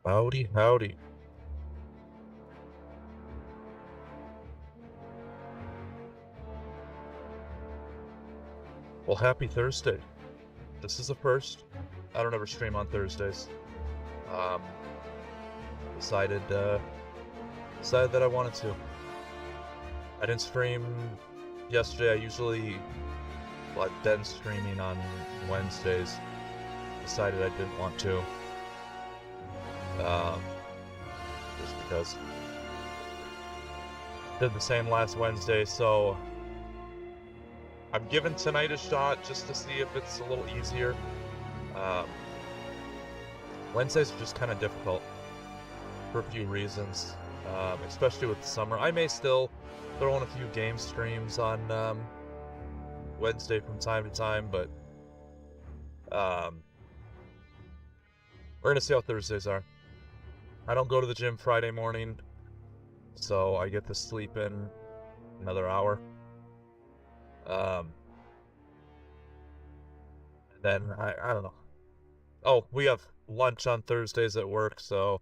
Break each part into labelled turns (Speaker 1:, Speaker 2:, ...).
Speaker 1: Howdy, howdy. Well, happy Thursday. This is the first. I don't ever stream on Thursdays. Um, decided, decided that I wanted to. I didn't stream yesterday. I've been streaming on Wednesdays. Decided I didn't want to. Just because. Did the same last Wednesday, so I'm giving tonight a shot just to see if it's a little easier. Um, Wednesdays are just kind of difficult for a few reasons, especially with the summer. I may still throw in a few game streams on Wednesday from time to time, but we're gonna see how Thursdays are. I don't go to the gym Friday morning, so I get to sleep in another hour. And then I don't know. Oh, we have lunch on Thursdays at work, so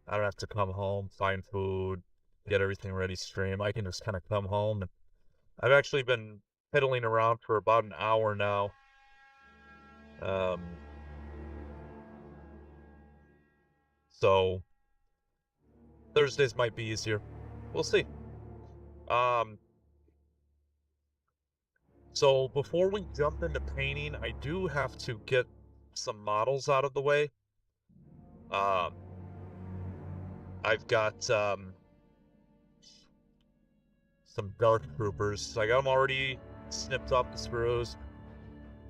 Speaker 1: I don't have to come home, find food, get everything ready, stream. I can just kind of come home, and I've actually been piddling around for about an hour now. So Thursdays might be easier. We'll see. So before we jump into painting, I do have to get some models out of the way. Um, I've got some Dark Troopers. I got them already snipped off the screws,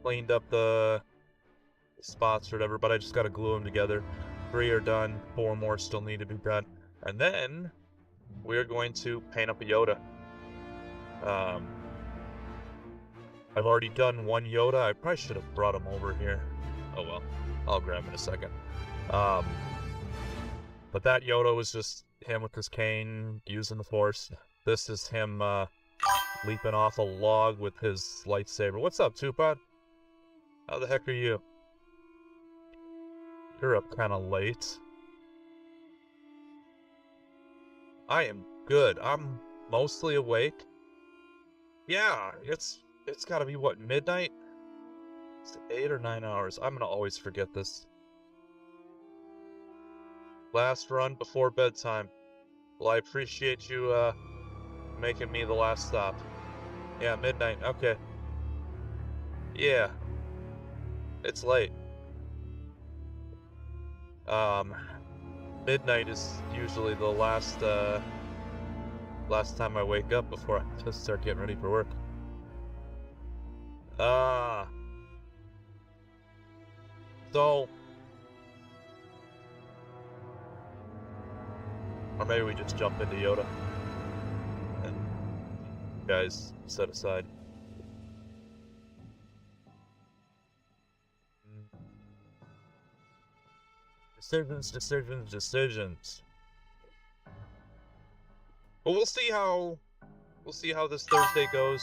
Speaker 1: cleaned up the spots or whatever, but I just got to glue them together. 3 are done, 4 more still need to be done. And then we're going to paint up a Yoda. I've already done one Yoda. I probably should have brought him over here. Oh well, I'll grab him in a second. But that Yoda was just him with his cane using the Force. This is him leaping off a log with his lightsaber. What's up, Tupad? How the heck are you? You're up kind of late. I am good. I'm mostly awake. Yeah, it's got to be what, midnight? It's 8 or 9 hours. I'm gonna always forget this. Last run before bedtime. Well, I appreciate you making me the last stop. Yeah, midnight. Okay. Yeah. It's late. Midnight is usually the last time I wake up before I just start getting ready for work. So, or maybe we just jump into Yoda and you guys set aside. Decisions. But we'll see how this Thursday goes.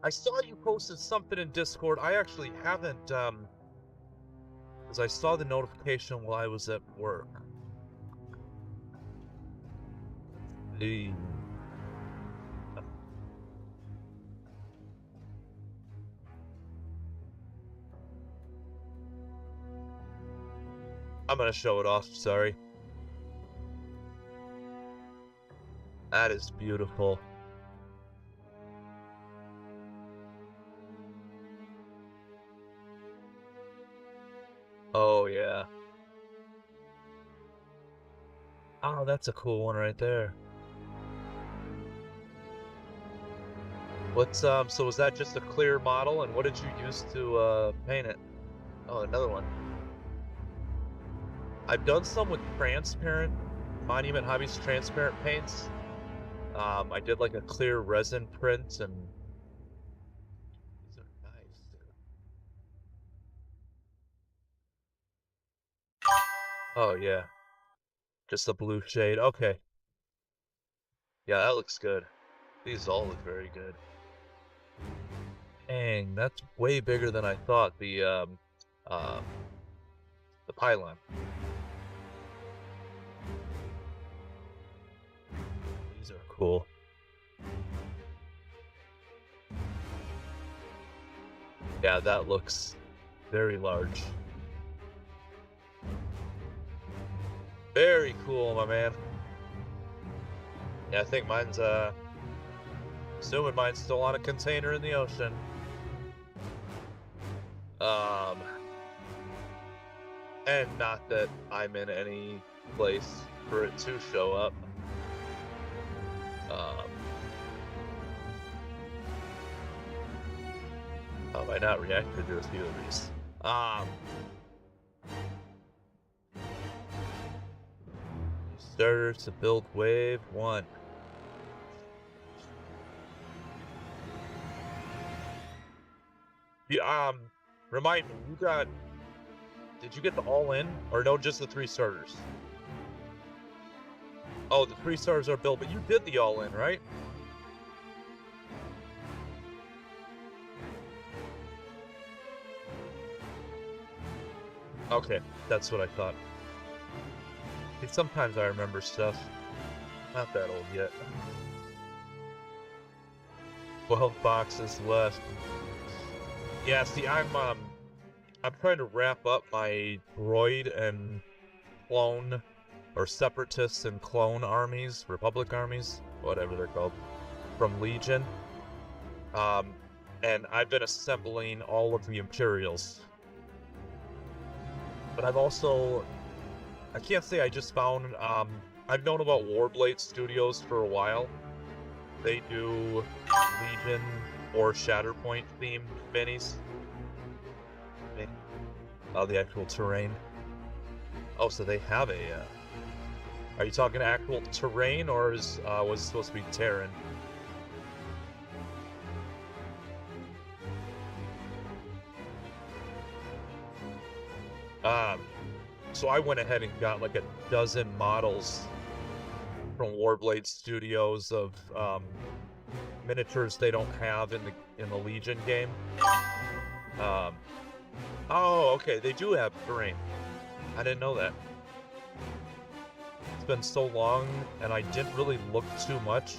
Speaker 1: I saw you posted something in Discord. I actually haven't, because I saw the notification while I was at work. I'm gonna show it off, sorry. That is beautiful. Oh, yeah. Oh, that's a cool one right there. What's, so was that just a clear model, and what did you use to, paint it? Oh, another one. I've done some with transparent, Monument Hobbies transparent paints. I did like a clear resin print, and these are nice, dude. Oh, yeah. Just a blue shade. Okay. Yeah, that looks good. These all look very good. Dang, that's way bigger than I thought. The The pylon. These are cool. Yeah, that looks very large. Very cool, my man. Yeah, I think mine's, assuming mine's still on a container in the ocean. And not that I'm in any place for it to show up. How have I not reacted to a few of these? Starter to build wave 1. Yeah, remind me, did you get the all-in, or no, just the 3 starters? Oh, the 3 starters are built, but you did the all-in, right? Okay, that's what I thought. Sometimes I remember stuff. Not that old yet. 12 boxes left. Yeah, see, I'm trying to wrap up my droid and clone, or separatist and clone armies, Republic armies, whatever they're called, from Legion. And I've been assembling all of the Imperials. But I've also, I can't say I just found, I've known about Warblade Studios for a while. They do Legion or Shatterpoint themed minis. The actual terrain. Oh, so they have a, are you talking actual terrain, or was it supposed to be Terran? So I went ahead and got like a dozen models from Warblade Studios of miniatures they don't have in the Legion game. Oh, okay, they do have terrain. I didn't know that. It's been so long, and I didn't really look too much.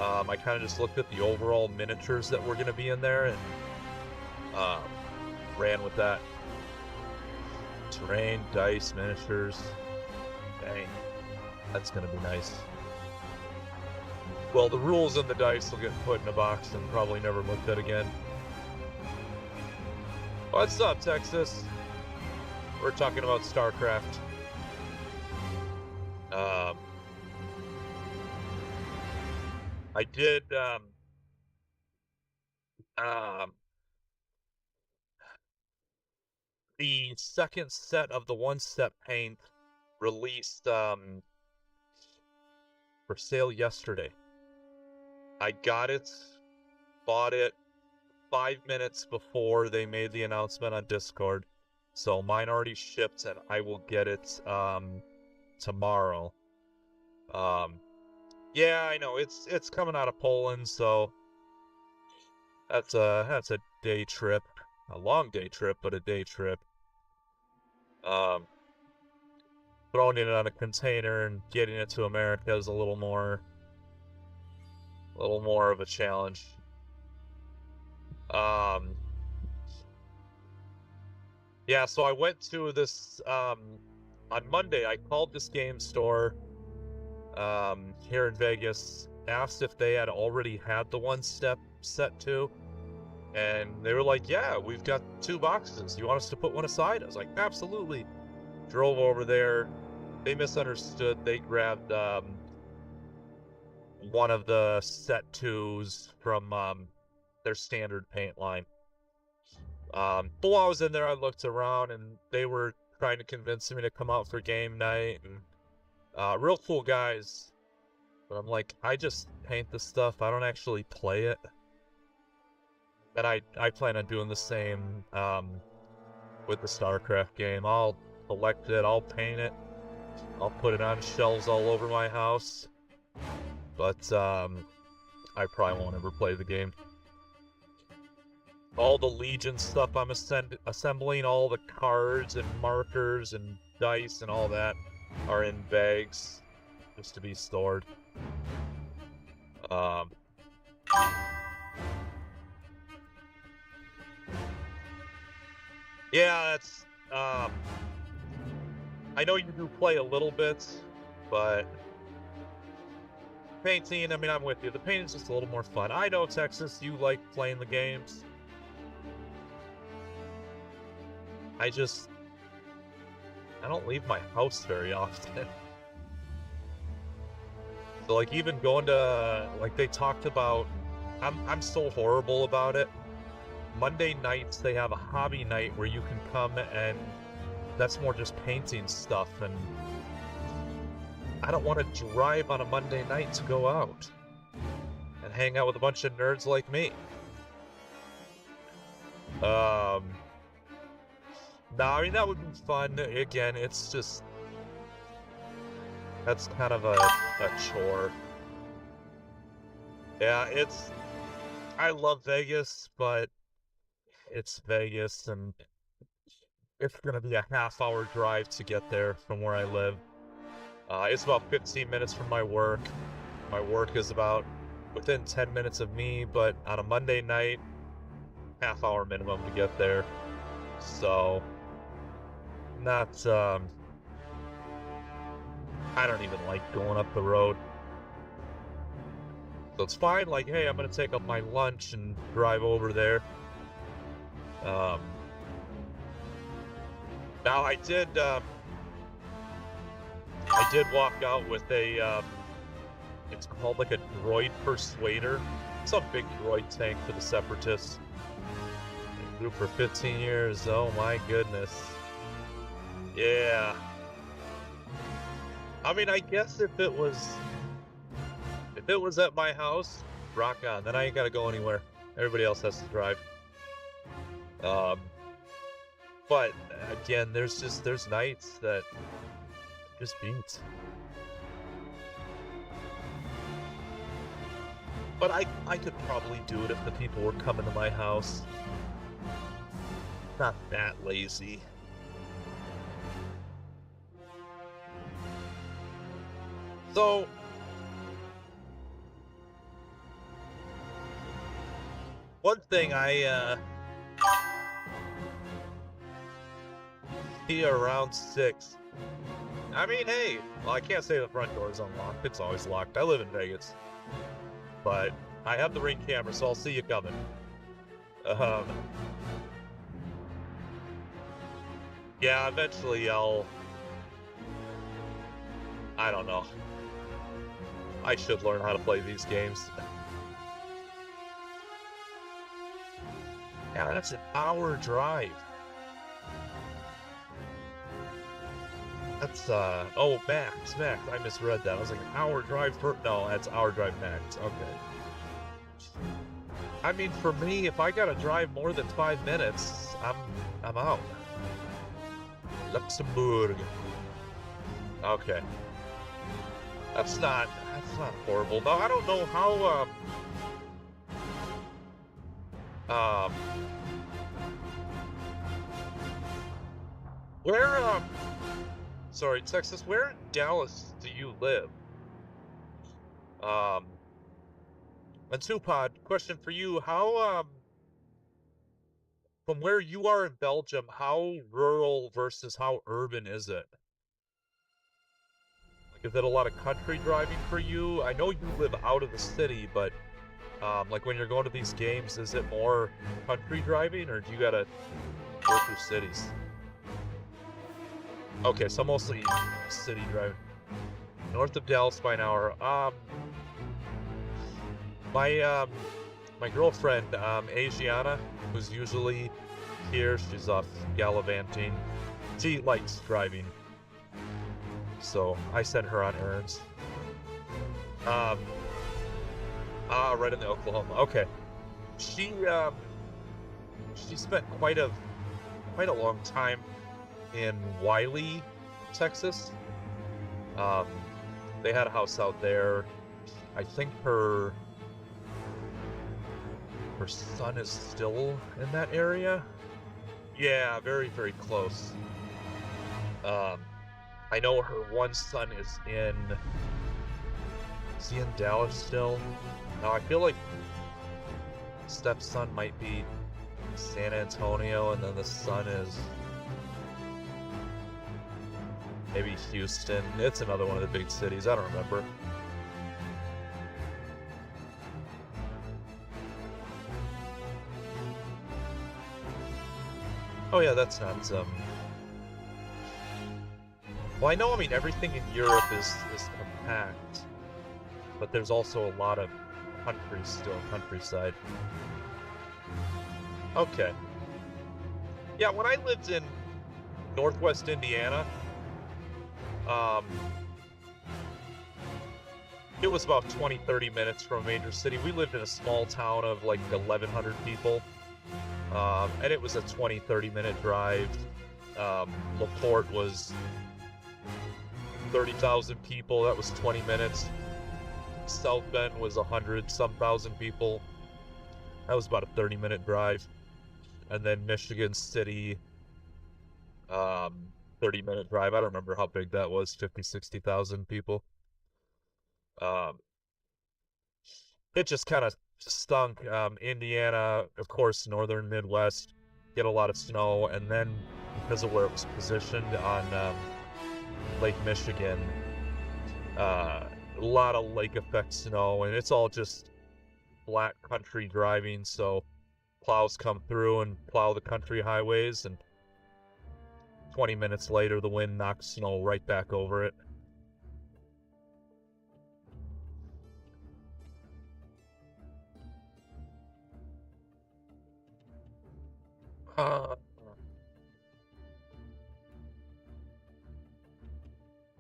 Speaker 1: I kind of just looked at the overall miniatures that were going to be in there, and ran with that. Terrain, dice, miniatures. Dang. That's going to be nice. Well, the rules and the dice will get put in a box and probably never looked at again. What's up, Texas? We're talking about StarCraft. I did, the second set of the one-step paint released, for sale yesterday. I got it, bought it 5 minutes before they made the announcement on Discord. So mine already shipped, and I will get it, tomorrow. Yeah, I know, it's coming out of Poland, so that's a day trip. A long day trip, but a day trip. Throwing it on a container and getting it to America is a little more of a challenge. Yeah, so I went to this, on Monday, I called this game store, here in Vegas, asked if they had already had the one-step set 2, and they were like, yeah, we've got 2 boxes. You want us to put one aside? I was like, absolutely. Drove over there. They misunderstood. They grabbed, one of the set 2s from, their standard paint line. But while I was in there, I looked around, and they were trying to convince me to come out for game night, and real cool guys. But I'm like, I just paint this stuff. I don't actually play it. And I plan on doing the same with the StarCraft game. I'll collect it, I'll paint it, I'll put it on shelves all over my house. But I probably won't ever play the game. all the Legion stuff I'm assembling, all the cards and markers and dice and all that are in bags just to be stored. Yeah, that's I know you do play a little bit, but painting, I mean, I'm with you. The painting's just a little more fun. I know, Texas, you like playing the games. I don't leave my house very often. So, like, even going to, like, they talked about, I'm so horrible about it. Monday nights, they have a hobby night where you can come and that's more just painting stuff, and I don't want to drive on a Monday night to go out and hang out with a bunch of nerds like me. No, I mean, that would be fun. Again, it's just, that's kind of a chore. Yeah, I love Vegas, but it's Vegas, and it's gonna be a half-hour drive to get there from where I live. It's about 15 minutes from my work. My work is about within 10 minutes of me, but on a Monday night, half-hour minimum to get there. So, not, I don't even like going up the road. So it's fine, like, hey, I'm gonna take up my lunch and drive over there. Now I did walk out with a, it's called like a droid persuader. It's a big droid tank for the Separatists. Grew for 15 years, oh my goodness. Yeah. I mean, I guess if it was at my house, rock on. Then I ain't gotta go anywhere. Everybody else has to drive. But again, there's nights that just beat. But I could probably do it if the people were coming to my house. Not that lazy. So, one thing I see around 6. I mean, hey, well, I can't say the front door is unlocked. It's always locked. I live in Vegas. But I have the Ring camera, so I'll see you coming. Yeah, eventually I don't know. I should learn how to play these games. Yeah, that's an hour drive. That's, oh, max, I misread that. I was like, an hour drive for, no, that's hour drive max, okay. I mean, for me, if I gotta drive more than 5 minutes, I'm out. Luxembourg. Okay. That's not horrible. Now, I don't know how, where, sorry, Texas, where in Dallas do you live? And Supod, question for you, how, from where you are in Belgium, how rural versus how urban is it? Like, is it a lot of country driving for you? I know you live out of the city, but, like, when you're going to these games, is it more country driving, or do you gotta go through cities? Okay, so mostly city driving. North of Dallas by an hour. My girlfriend, Asiana, who's usually here, she's off gallivanting. She likes driving, so I send her on errands. Right in the Oklahoma. Okay, she spent quite a long time in Wiley, Texas. They had a house out there. I think her son is still in that area. Yeah, very, very close. I know her one son is he in Dallas still? Now I feel like stepson might be San Antonio, and then the son is maybe Houston. It's another one of the big cities. I don't remember. Oh yeah, that's not well, I mean everything in Europe is compact, but there's also a lot of countryside. Okay. Yeah, when I lived in Northwest Indiana, it was about 20-30 minutes from a major city. We lived in a small town of like 1,100 people, and it was a 20-30 minute drive. LaPorte was 30,000 people. That was 20 minutes. South Bend was 100-some thousand people. That was about a 30-minute drive. And then Michigan City, 30-minute drive. I don't remember how big that was, 50-60,000 people. It just kind of stunk. Indiana, of course, northern Midwest, get a lot of snow, and then because of where it was positioned on Lake Michigan, a lot of lake effect snow, and it's all just flat country driving, so plows come through and plow the country highways, and 20 minutes later the wind knocks snow right back over it.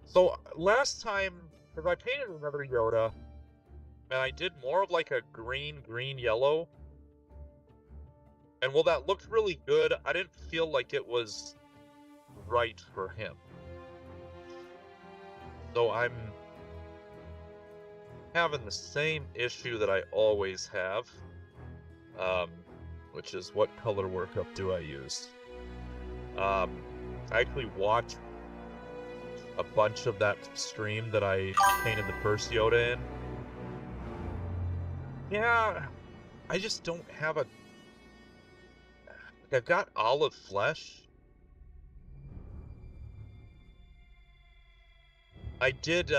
Speaker 1: So last time, because I painted another Yoda, and I did more of like a green, yellow. And while that looked really good, I didn't feel like it was right for him. So I'm having the same issue that I always have, which is what color workup do I use? I actually watched a bunch of that stream that I painted the first Yoda in. Yeah, I just don't have a... I've got olive flesh. I did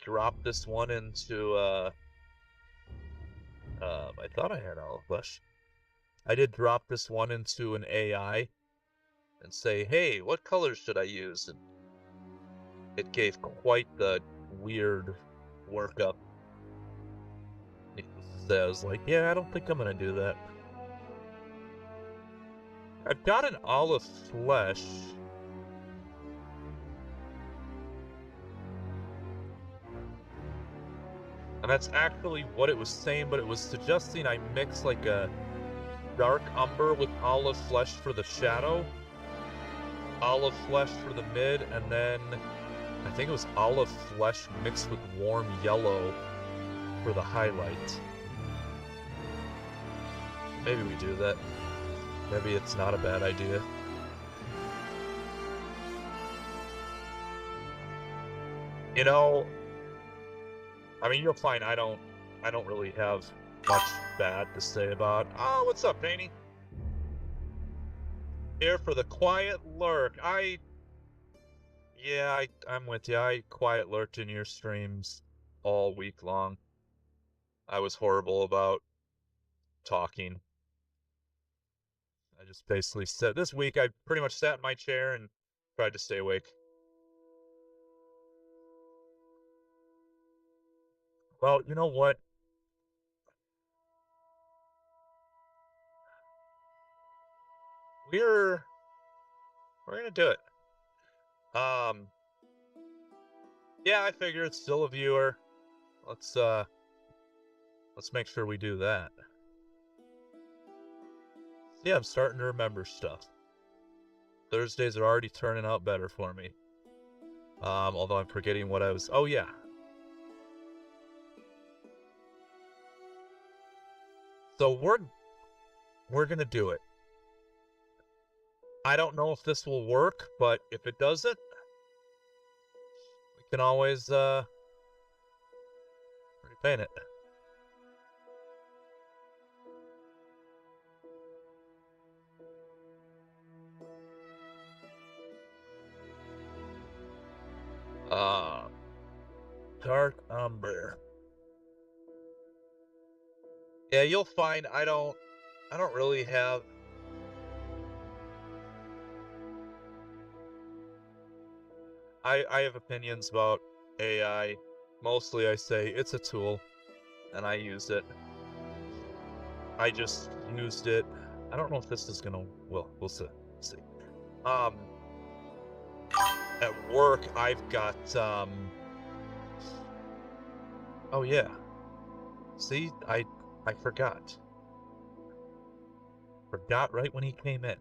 Speaker 1: drop this one into, I thought I had olive flesh. I did drop this one into an AI and say, hey, what colors should I use? And it gave quite the weird workup. It says, like, yeah, I don't think I'm gonna do that. I've got an olive flesh. And that's actually what it was saying, but it was suggesting I mix like a dark umber with olive flesh for the shadow, olive flesh for the mid, and then I think it was olive flesh mixed with warm yellow for the highlight. Maybe we do that. Maybe it's not a bad idea. You know, I mean, you'll find I don't really have much bad to say about. Oh, what's up, Danny? Here for the quiet lurk. I'm with you. I quiet lurked in your streams all week long. I was horrible about talking. I just basically said this week I pretty much sat in my chair and tried to stay awake. Well, you know what? We're gonna do it. Yeah, I figure it's still a viewer. Let's make sure we do that. Yeah, I'm starting to remember stuff. Thursdays are already turning out better for me. Although I'm forgetting what I was... Oh, yeah. So we're gonna do it. I don't know if this will work, but if it doesn't, we can always repaint it. Dark umber. Yeah, you'll find I don't really have I have opinions about AI. Mostly I say it's a tool and I use it. I just used it. I don't know if this is gonna we'll see. Um at work I've got oh yeah. See, I forgot. Forgot right when he came in.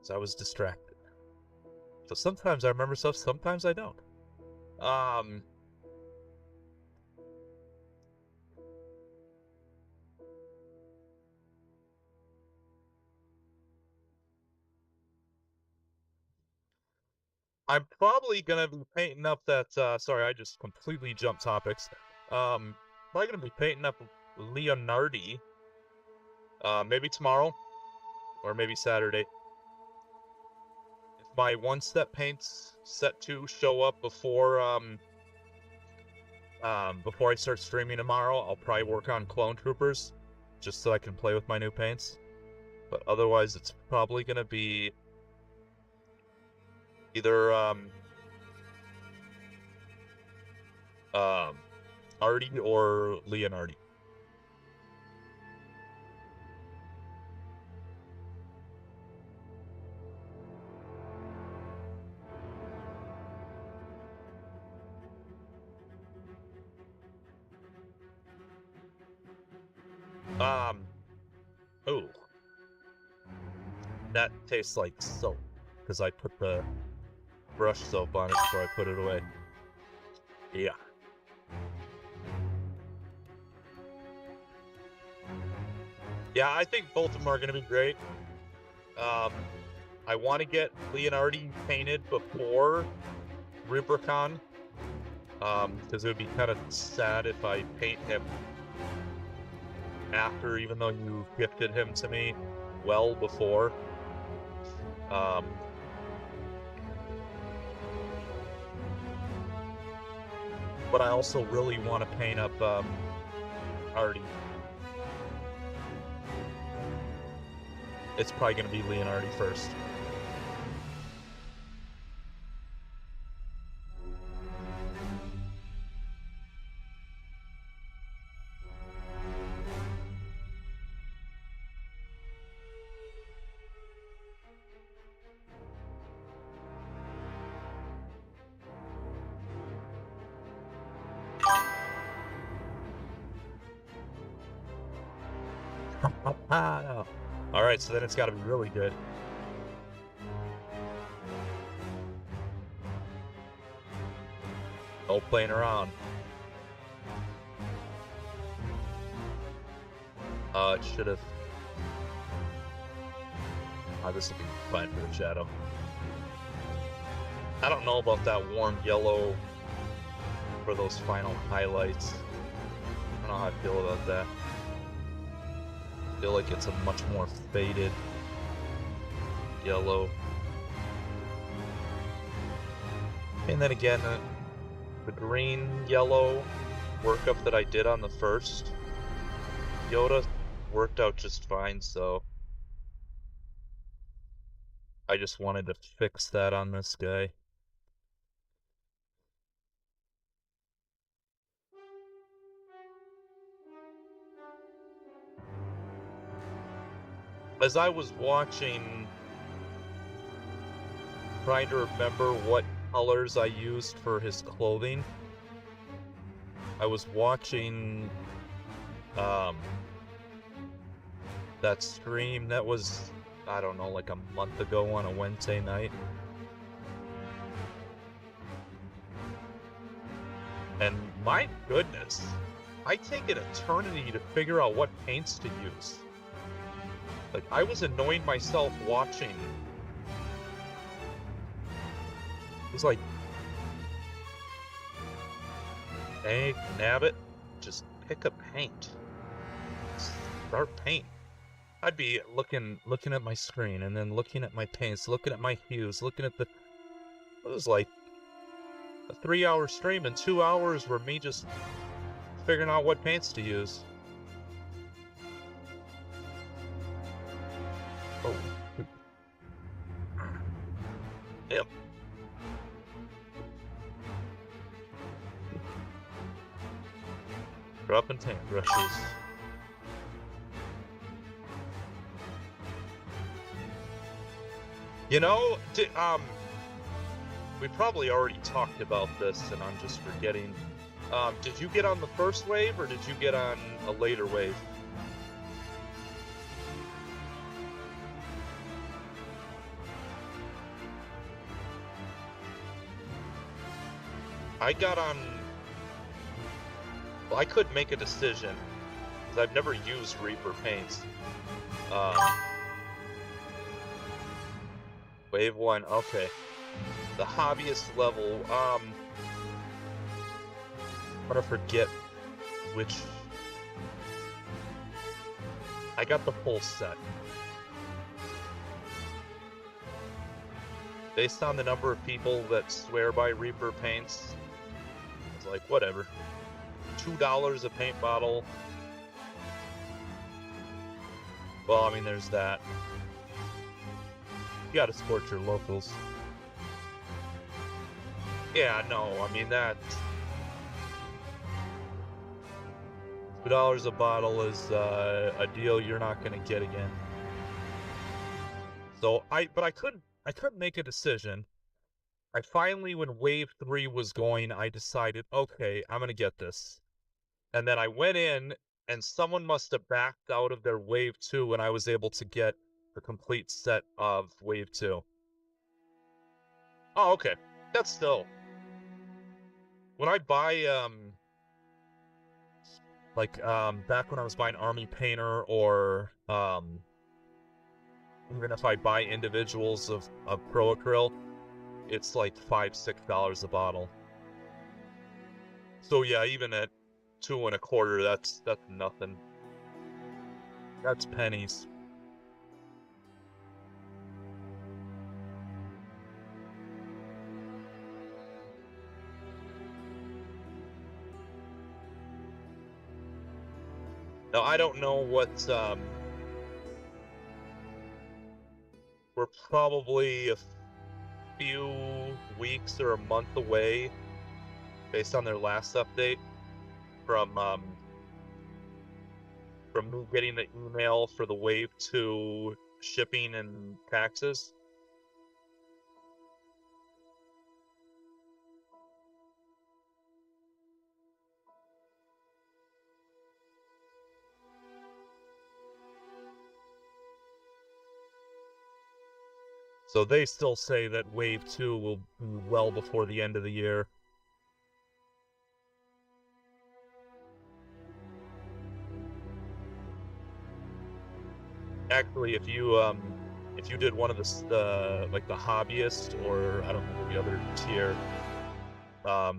Speaker 1: So I was distracted. So sometimes I remember stuff, sometimes I don't. I'm probably gonna be painting up that, sorry, I just completely jumped topics. Probably gonna be painting up Leonardi, maybe tomorrow, or maybe Saturday. If my one-step paints set to show up before I start streaming tomorrow, I'll probably work on Clone Troopers, just so I can play with my new paints. But otherwise, it's probably gonna be either Artie or Leonardi. Oh, that tastes like soap because I put the brush soap on it before I put it away. Yeah. Yeah, I think both of them are going to be great. I want to get Leonardi painted before Rubicon, because it would be kind of sad if I paint him after, even though you gifted him to me well before. But I also really want to paint up Artie. It's probably going to be Leonardi first. Alright, so then it's got to be really good. No playing around. It should have... this will be fine for the shadow. I don't know about that warm yellow for those final highlights. I don't know how I feel about that. I feel like it's a much more faded yellow. And then again, the green yellow workup that I did on the first Yoda worked out just fine, so I just wanted to fix that on this guy. As I was watching, trying to remember what colors I used for his clothing, I was watching that stream that was, I don't know, like a month ago on a Wednesday night. And my goodness, I take an eternity to figure out what paints to use. Like, I was annoying myself watching. It was like, hey, nabbit, just pick a paint. Start paint. I'd be looking at my screen and then looking at my paints, looking at my hues, looking at the. It was like a 3-hour stream, and 2 hours were me just figuring out what paints to use. Oh. Yep. Dropping paint brushes. You know, we probably already talked about this, and I'm just forgetting. Did you get on the first wave, or did you get on a later wave? I got on. Well, I couldn't make a decision because I've never used Reaper paints. Wave 1, okay. The hobbyist level, I'm gonna forget which. I got the full set. Based on the number of people that swear by Reaper paints, it's like, whatever. $2 a paint bottle. Well, I mean, there's that. You gotta support your locals. Yeah, no, I mean, that... $2 a bottle is a deal you're not gonna get again. So, but I couldn't make a decision. I finally, when Wave 3 was going, I decided, okay, I'm gonna get this. And then I went in, and someone must have backed out of their Wave 2 when I was able to get the complete set of Wave 2. Oh, okay. That's still... When I buy, back when I was buying Army Painter, or, even if I buy individuals of Pro Acryl, it's like $5-6 a bottle. So yeah, even at $2.25, that's nothing. That's pennies. Now, I don't know what, we're probably a few weeks or a month away, based on their last update, from me getting the email for the Wave 2 shipping and taxes. So they still say that Wave 2 will be well before the end of the year. Actually, if you did one of the like the hobbyist, or I don't know the other tier,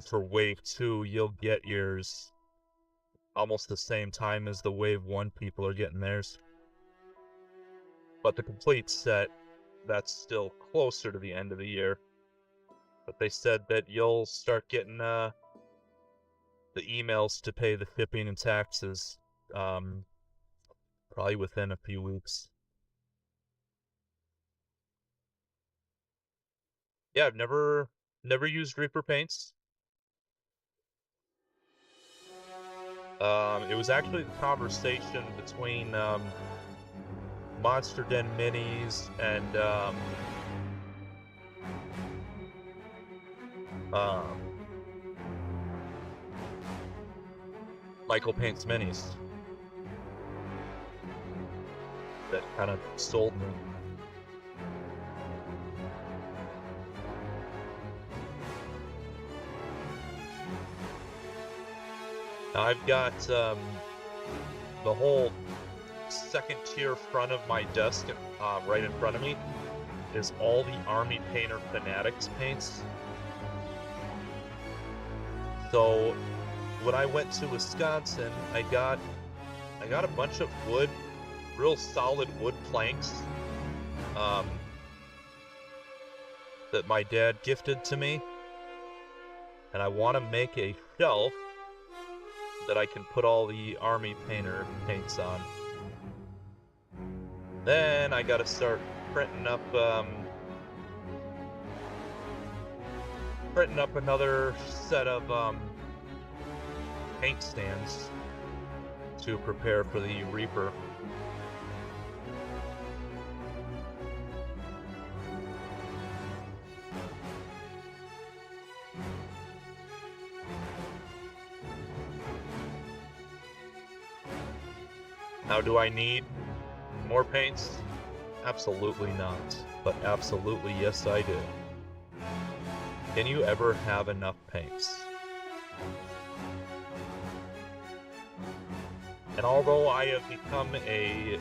Speaker 1: for Wave 2, you'll get yours almost the same time as the Wave 1 people are getting theirs. But the complete set, that's still closer to the end of the year. But they said that you'll start getting the emails to pay the shipping and taxes probably within a few weeks. Yeah, I've never used Reaper paints. It was actually the conversation between Monster Den Minis and Michael Paints Minis that kind of sold me. Now I've got the whole second tier front of my desk, right in front of me, is all the Army Painter Fanatics paints. So when I went to Wisconsin, I got a bunch of wood, real solid wood planks, that my dad gifted to me, and I want to make a shelf that I can put all the Army Painter paints on. Then I gotta start printing up another set of paint stands to prepare for the Reaper. Now, do I need more paints? Absolutely not. But absolutely yes, I do. Can you ever have enough paints? And although I have become a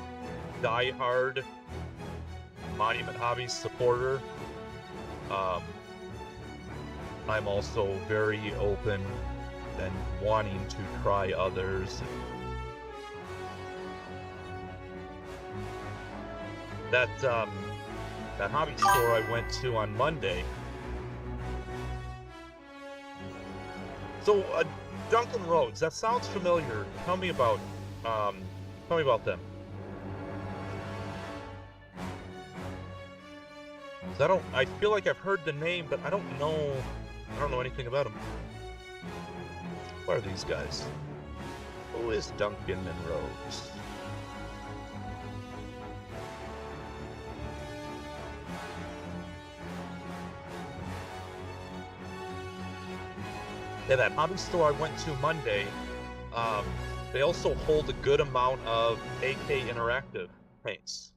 Speaker 1: die-hard Monument Hobbies supporter, I'm also very open and wanting to try others. That hobby store I went to on Monday. So, Duncan Rhodes, that sounds familiar. Tell me about them. I feel like I've heard the name, but I don't know anything about them. What are these guys? Who is Duncan and Rhodes? Yeah, that hobby store I went to Monday, they also hold a good amount of AK Interactive paints,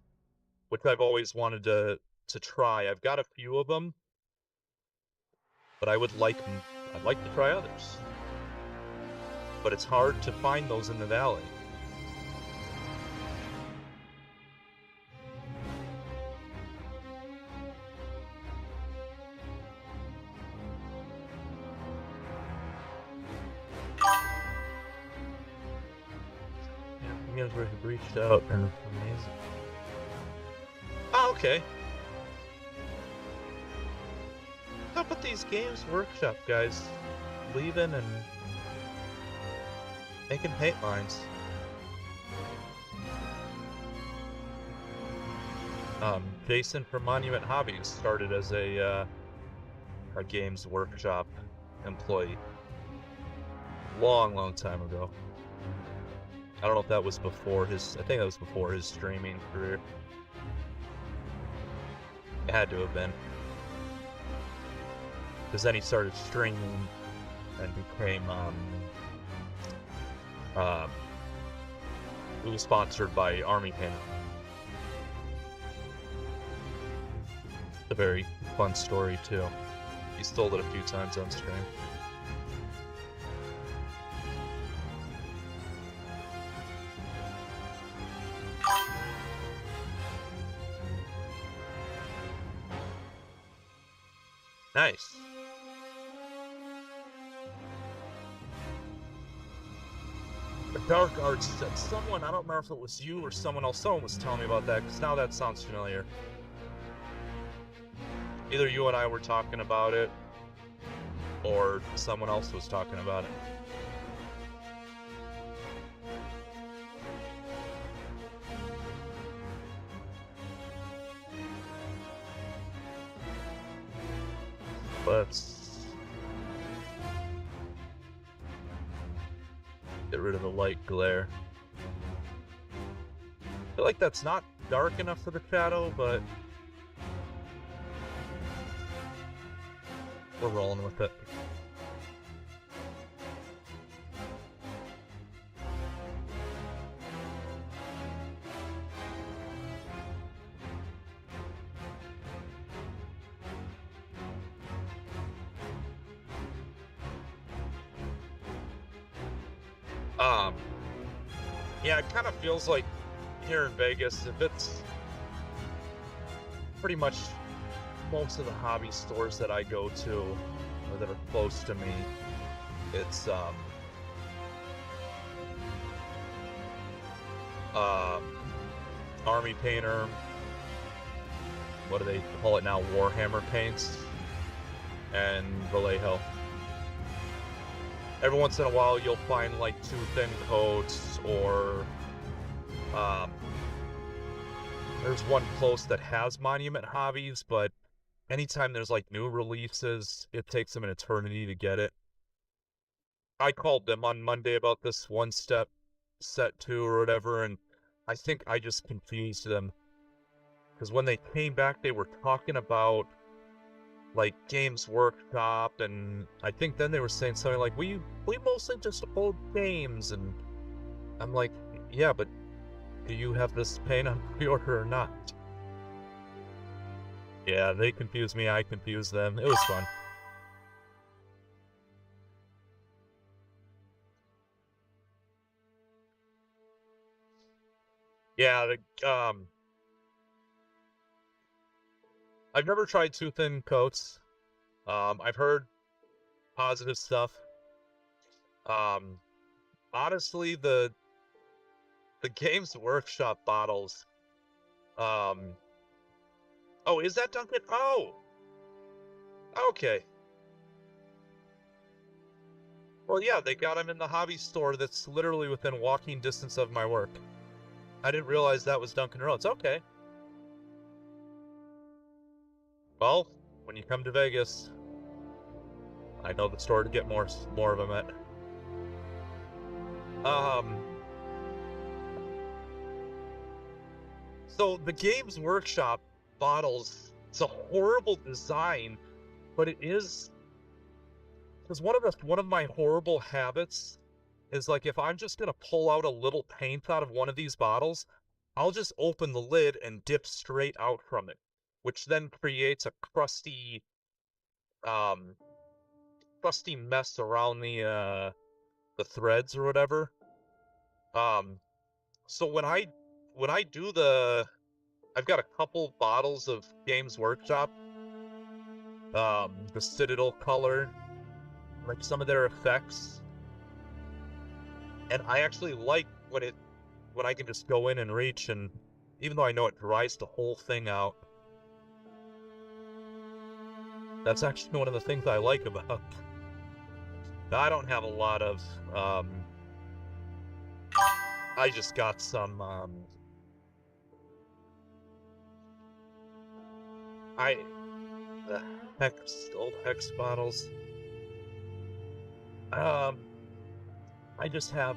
Speaker 1: which I've always wanted to try. I've got a few of them, but I'd like to try others. But it's hard to find those in the Valley. Where he reached out and amazing. Oh, okay. What's up with these Games Workshop guys leaving and making paint lines? Jason from Monument Hobbies started as a Games Workshop employee. Long time ago. I don't know if that was before his... I think that was before his streaming career. It had to have been. Because then he started streaming and became, it was sponsored by Army Painter. It's a very fun story, too. He's told it a few times on stream. Nice. The Dark Arts, someone, I don't remember if it was you or someone else, someone was telling me about that, because now that sounds familiar. Either you and I were talking about it, or someone else was talking about it. Let's get rid of the light glare. I feel like that's not dark enough for the shadow, but we're rolling with it. Um, yeah, it kind of feels like here in Vegas, if it's pretty much most of the hobby stores that I go to or that are close to me, it's um Army Painter, what do they call it now? Warhammer paints, and Vallejo. Every once in a while, you'll find like Too Thin Coats, or there's one close that has Monument Hobbies, but anytime there's like new releases, it takes them an eternity to get it. I called them on Monday about this One Step Set 2 or whatever, and I think I just confused them. Because when they came back, they were talking about like Games Workshop, and I think then they were saying something like, we mostly just hold games, and I'm like, yeah, but do you have this paint on pre-order or not? Yeah, they confused me, I confused them. It was fun. Yeah, I've never tried Too Thin Coats. I've heard positive stuff. Um, Honestly, the Games Workshop bottles. Um, oh, is that Duncan? Oh, okay. Well, yeah, they got them in the hobby store that's literally within walking distance of my work. I didn't realize that was Duncan Roads. Okay. Well, when you come to Vegas, I know the store to get more of them at. Um, so the Games Workshop bottles, it's a horrible design, but it is, because one of my horrible habits is like, if I'm just gonna pull out a little paint out of one of these bottles, I'll just open the lid and dip straight out from it, which then creates a um crusty mess around the threads or whatever. Um so when I do I've got a couple bottles of Games Workshop, the Citadel color, like some of their effects, and I actually like when I can just go in and reach, and even though I know it dries the whole thing out, that's actually one of the things I like about. I don't have a lot of I just got some I the old hex bottles. Um I just have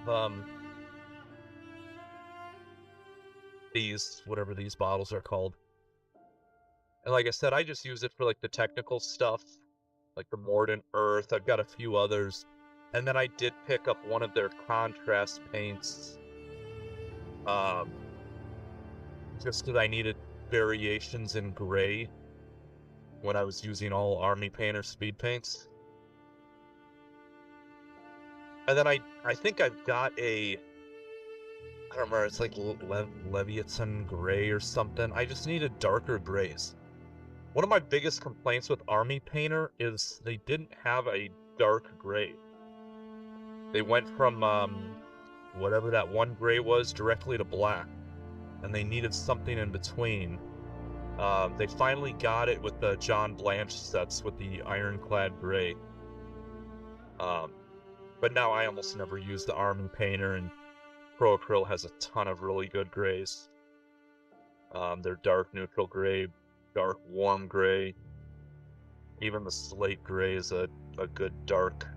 Speaker 1: these, whatever these bottles are called. And like I said, I just use it for like the technical stuff, like the Mordant Earth. I've got a few others. And then I did pick up one of their contrast paints. Um just because I needed variations in gray when I was using all Army Painter speed paints. And then I think I've got I don't remember, it's like Leviathan gray or something. I just needed darker grays. One of my biggest complaints with Army Painter is they didn't have a dark gray. They went from whatever that one gray was directly to black, and they needed something in between. They finally got it with the John Blanche sets with the ironclad gray. Um, but now I almost never use the Army Painter, and Pro Acryl has a ton of really good grays. They're dark neutral gray, dark warm gray. Even the slate gray is a good dark.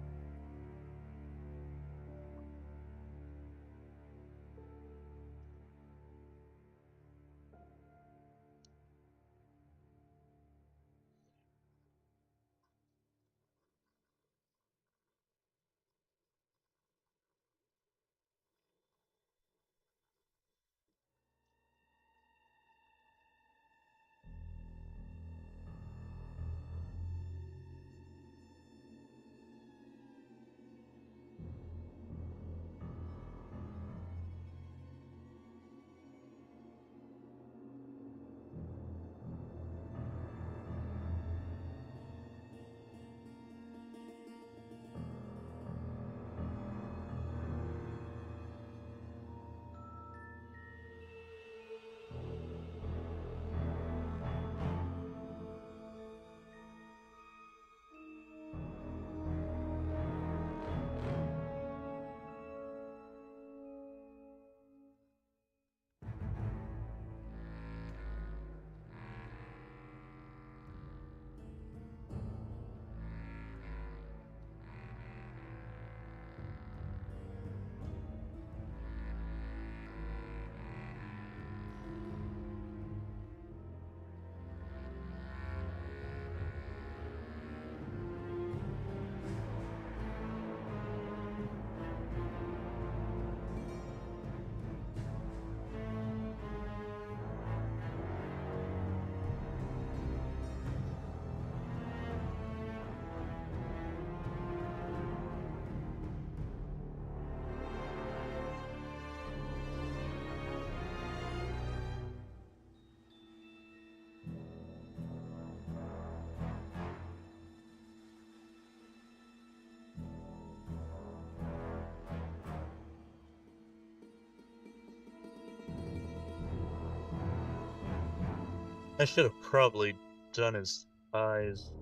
Speaker 1: I should have probably done his eyes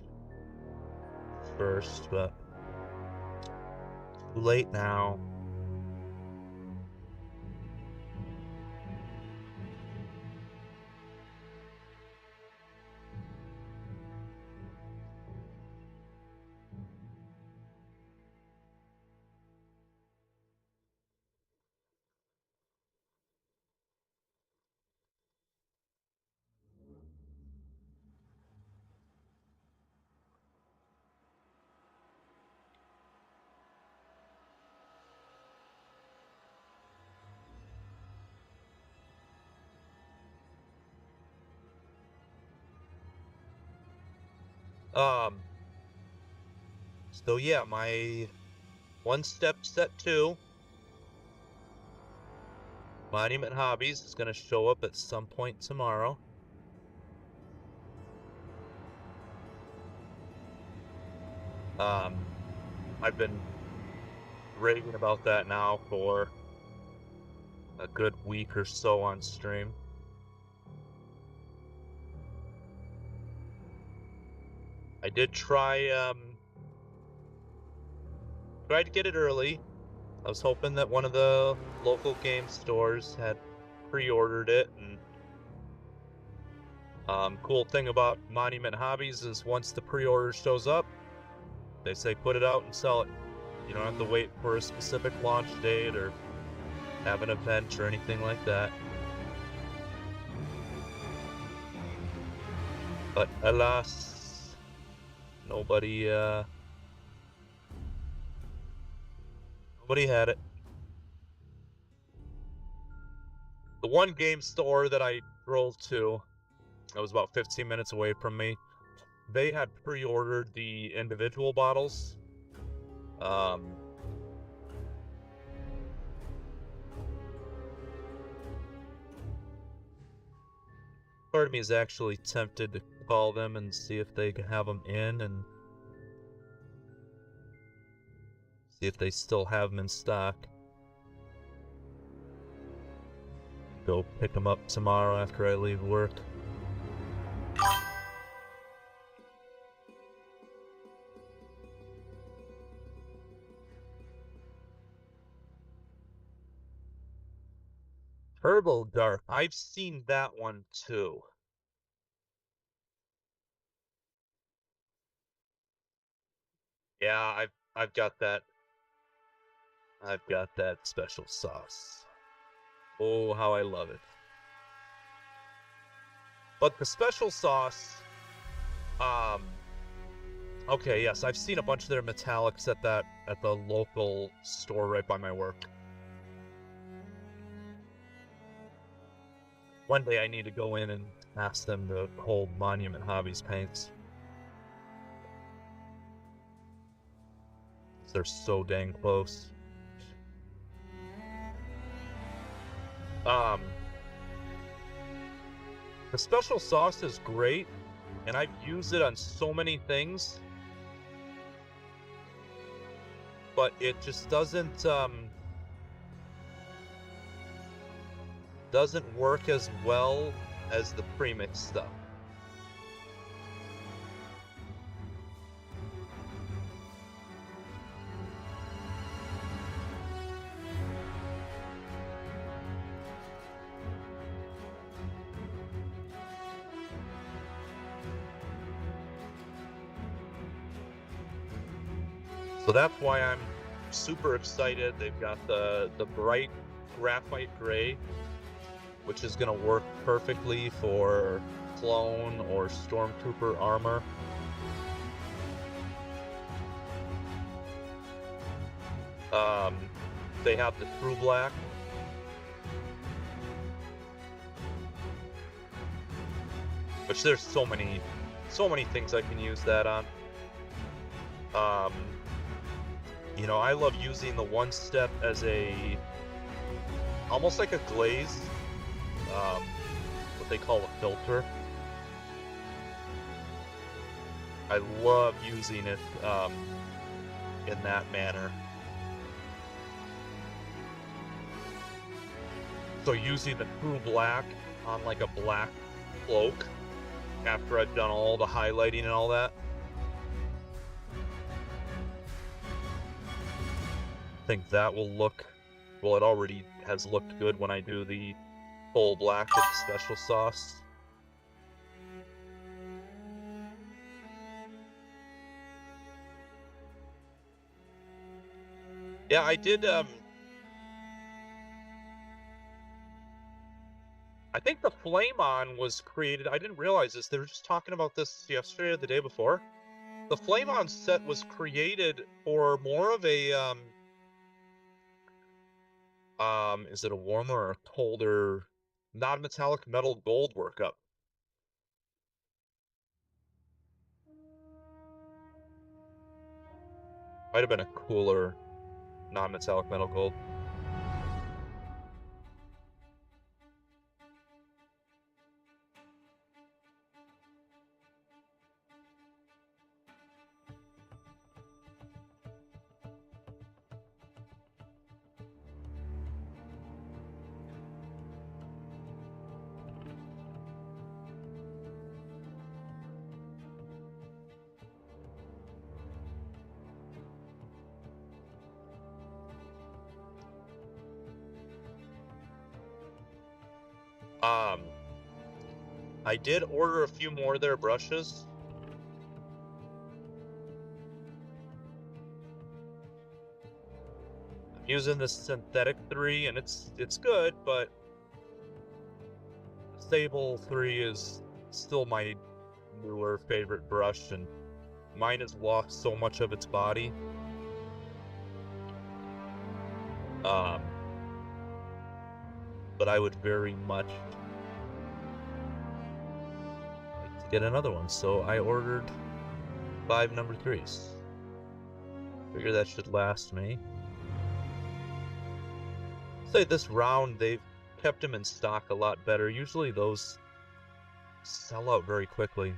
Speaker 1: first, but too late now. So yeah, my one-step set 2, Monument Hobbies, is going to show up at some point tomorrow. I've been raving about that now for a good week or so on stream. I did try to get it early. I was hoping that one of the local game stores had pre-ordered it, and cool thing about Monument Hobbies is once the pre-order shows up, they say put it out and sell it. You don't have to wait for a specific launch date or have an event or anything like that. But alas, nobody had it. The one game store that I drove to, that was about 15 minutes away from me, they had pre-ordered the individual bottles. Part of me is actually tempted to call them and see if they can have them in and see if they still have them in stock. Go pick them up tomorrow after I leave work. Turbo Dark. I've seen that one too. Yeah, I've got that. I've got that special sauce. Oh, how I love it. But the special sauce, okay, yes, I've seen a bunch of their metallics at the local store right by my work. One day I need to go in and ask them to hold Monument Hobbies paints. They're so dang close. The special sauce is great, and I've used it on so many things, but it just doesn't work as well as the premix stuff. So that's why I'm super excited. They've got the bright graphite gray, which is going to work perfectly for clone or stormtrooper armor. They have the true black, which there's so many things I can use that on. You know, I love using the one step as almost like a glaze, what they call a filter. I love using it in that manner. So using the true black on like a black cloak after I've done all the highlighting and all that. I think that will look, well, it already has looked good when I do the full black with the special sauce. Yeah, I did, I think the Flame On was created, I didn't realize this, they were just talking about this yesterday or the day before. The Flame On set was created for more of a, is it a warmer or a colder, non-metallic metal gold workup? Might have been a cooler non-metallic metal gold. I did order a few more of their brushes. I'm using the Synthetic 3, and it's good, but Sable 3 is still my newer favorite brush, and mine has lost so much of its body. But I would very much like to get another one, so I ordered 5 number 3s. Figure that should last me. Say this round they've kept them in stock a lot better. Usually those sell out very quickly.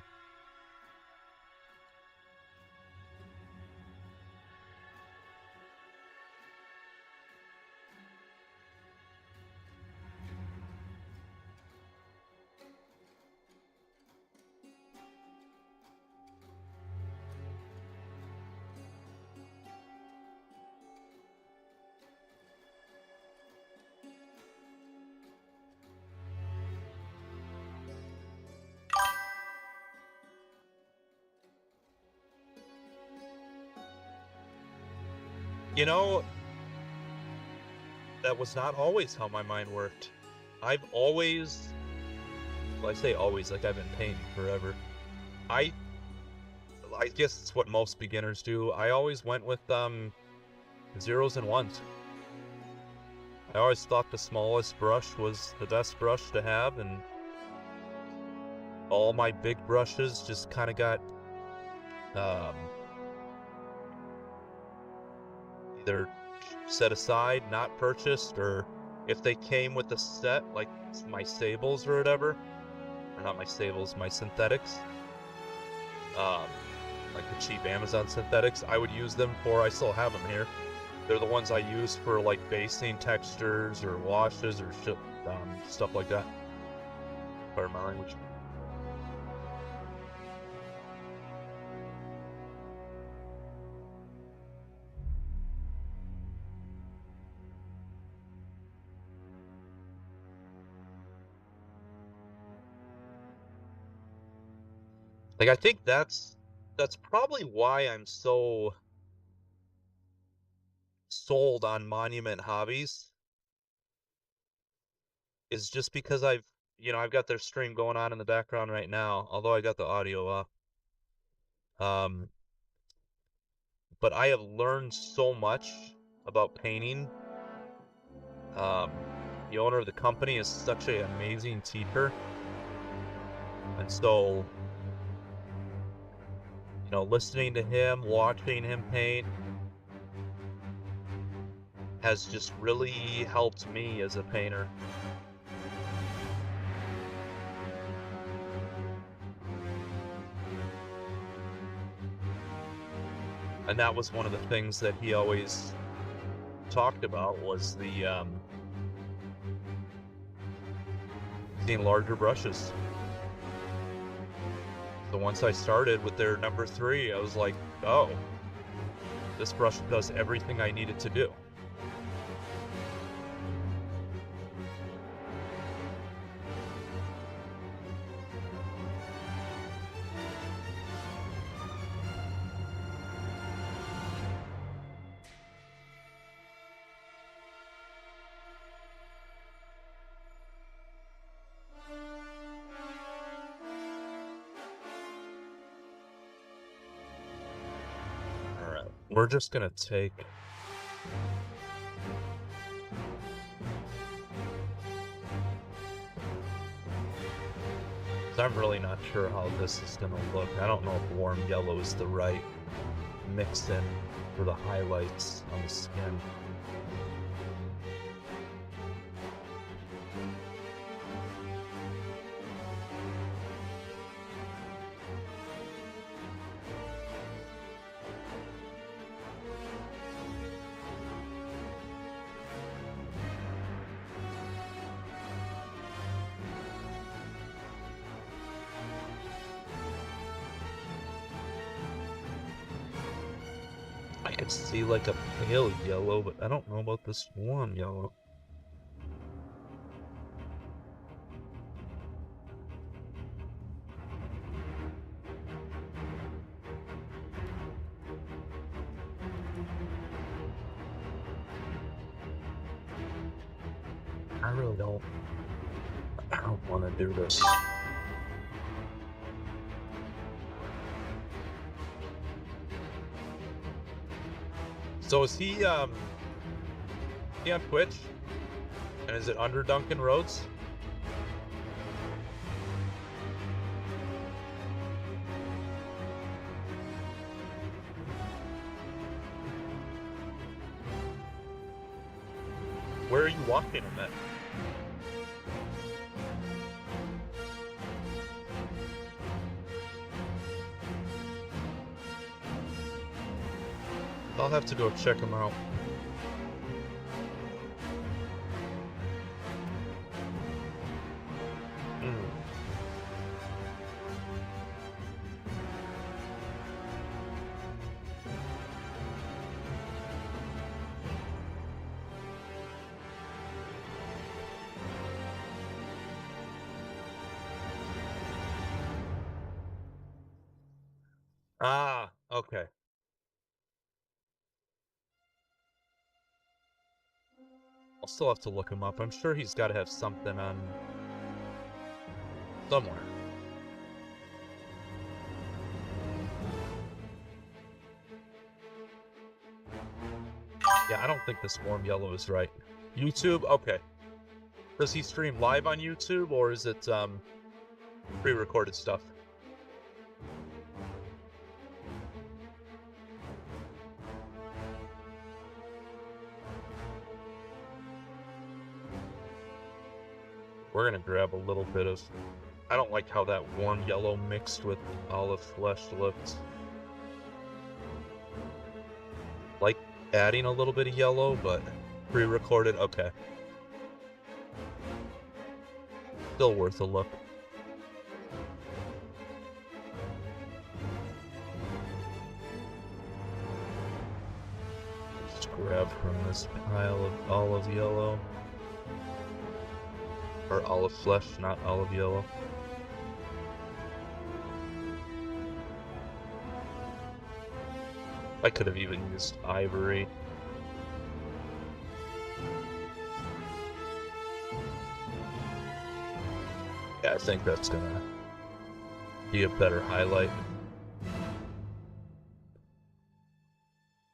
Speaker 1: You know, that was not always how my mind worked. I've always, well, I say always, like I've been painting forever. I guess it's what most beginners do. I always went with zeros and ones. I always thought the smallest brush was the best brush to have, and all my big brushes just kind of got either set aside, not purchased, or if they came with the set, like my Sables or whatever, or not my Sables, my synthetics, like the cheap Amazon synthetics, I would use them for, I still have them here. They're the ones I use for like basing textures or washes or shit, stuff like that. Pardon my language. Like, I think that's probably why I'm so sold on Monument Hobbies, is just because I've got their stream going on in the background right now, although I got the audio off. But I have learned so much about painting. The owner of the company is such an amazing teacher, and so, listening to him, watching him paint has just really helped me as a painter. And that was one of the things that he always talked about, was the using larger brushes. So once I started with their number 3, I was like, oh, this brush does everything I need it to do. We're just gonna take... I'm really not sure how this is gonna look. I don't know if warm yellow is the right mix in for the highlights on the skin. I could see like a pale yellow, but I don't know about this warm yellow. I really don't want to do this. So is he on Twitch? And is it under Duncan Rhodes? Where are you watching him at? I'll have to go check him out. Ah, okay. I'll still have to look him up. I'm sure he's got to have something on somewhere. Yeah, I don't think this warm yellow is right. YouTube? Okay. Does he stream live on YouTube, or is it pre-recorded stuff? We're gonna grab a little bit of... I don't like how that warm yellow mixed with olive flesh looked. Like adding a little bit of yellow, but pre-recorded, okay. Still worth a look. Just grab from this pile of olive yellow. Or olive flesh, not olive yellow. I could have even used ivory. Yeah, I think that's gonna be a better highlight.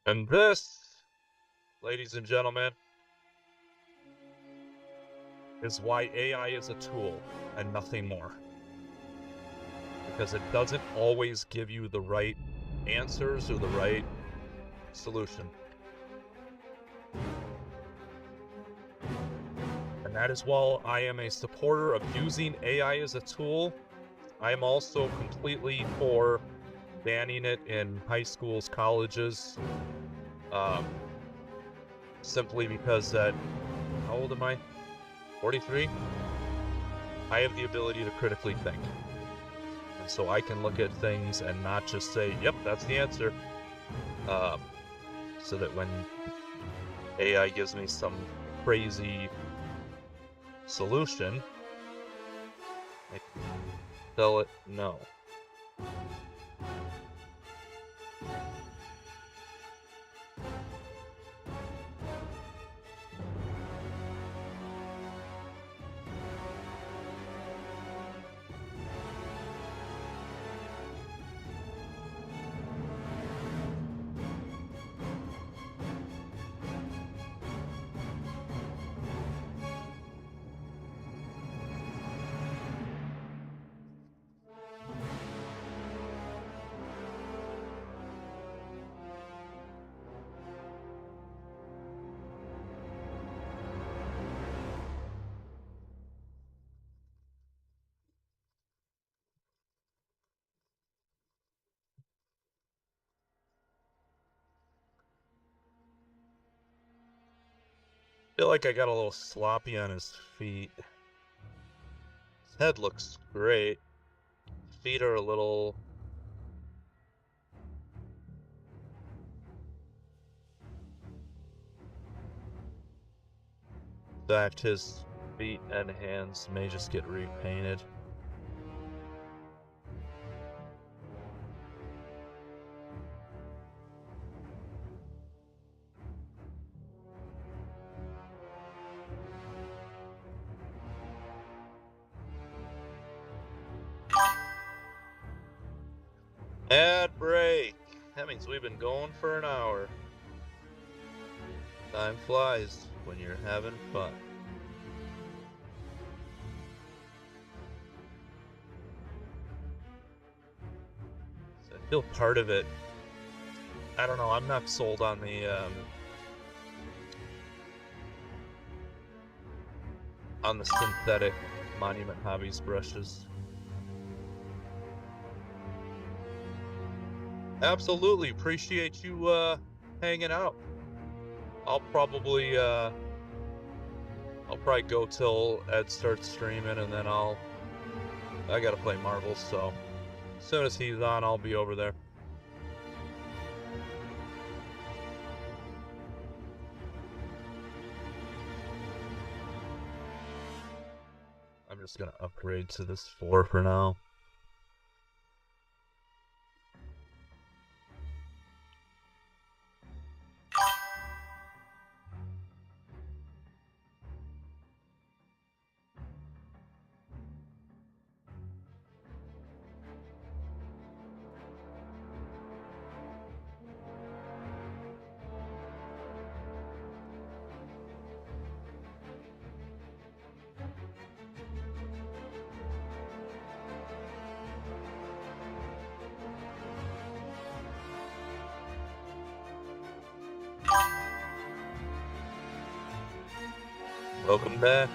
Speaker 1: And this, ladies and gentlemen, is why AI is a tool and nothing more. Because it doesn't always give you the right answers or the right solution. And that is why I am a supporter of using AI as a tool. I am also completely for banning it in high schools, colleges, simply because that, how old am I? 43? I have the ability to critically think. and so I can look at things and not just say, yep, that's the answer. So that when AI gives me some crazy solution, I can tell it no. Feel like I got a little sloppy on his feet. His head looks great. Feet are a little... In fact, his feet and hands may just get repainted. Ad break! That means we've been going for an hour. Time flies when you're having fun. So I feel part of it. I don't know, I'm not sold on the synthetic Monument Hobbies brushes. Absolutely, appreciate you hanging out. I'll probably go till Ed starts streaming, and then I gotta play marbles, so as soon as he's on, I'll be over there. I'm just gonna upgrade to this 4 for now. Welcome back.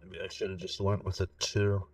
Speaker 1: Maybe I should have just went with a 2.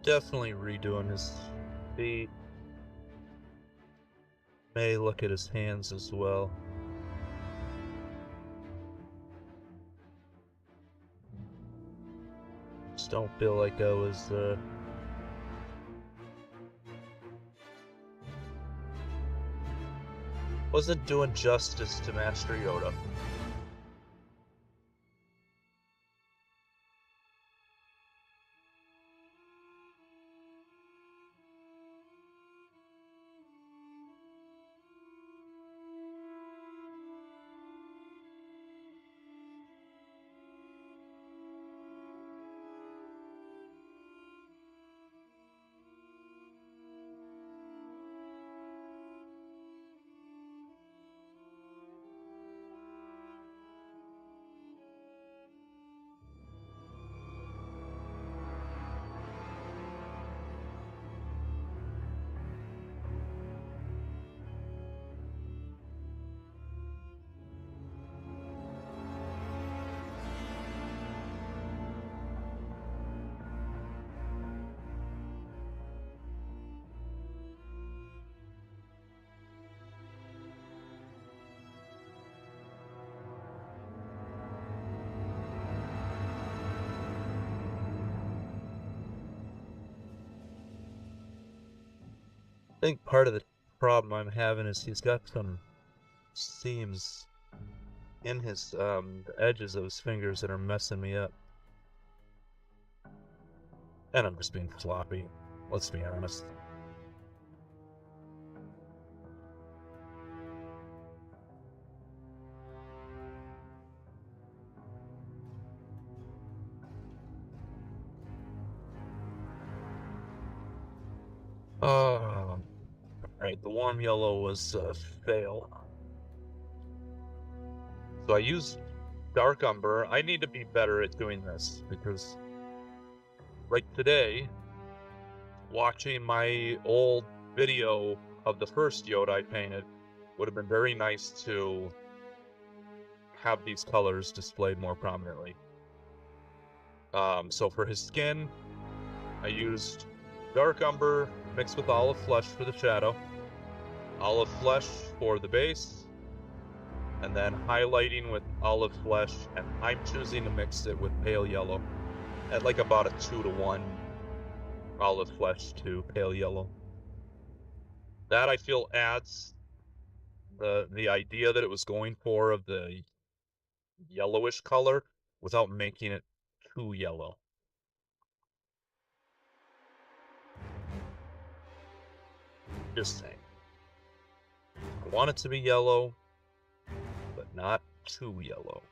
Speaker 1: Definitely redoing his feet. May look at his hands as well. don't feel like I was, wasn't doing justice to Master Yoda. I think part of the problem I'm having is he's got some seams in his the edges of his fingers that are messing me up. And I'm just being floppy. Let's be honest. Alright, the warm yellow was a fail. So I used Dark Umber. I need to be better at doing this because, like today, watching my old video of the first Yoda I painted would have been very nice to have these colors displayed more prominently. So for his skin, I used Dark Umber mixed with Olive Flesh for the shadow, Olive Flesh for the base, and then highlighting with Olive Flesh, and I'm choosing to mix it with Pale Yellow at like about a 2-to-1 Olive Flesh to Pale Yellow. That I feel adds the idea that it was going for of the yellowish color without making it too yellow. Just saying. I want it to be yellow, but not too yellow.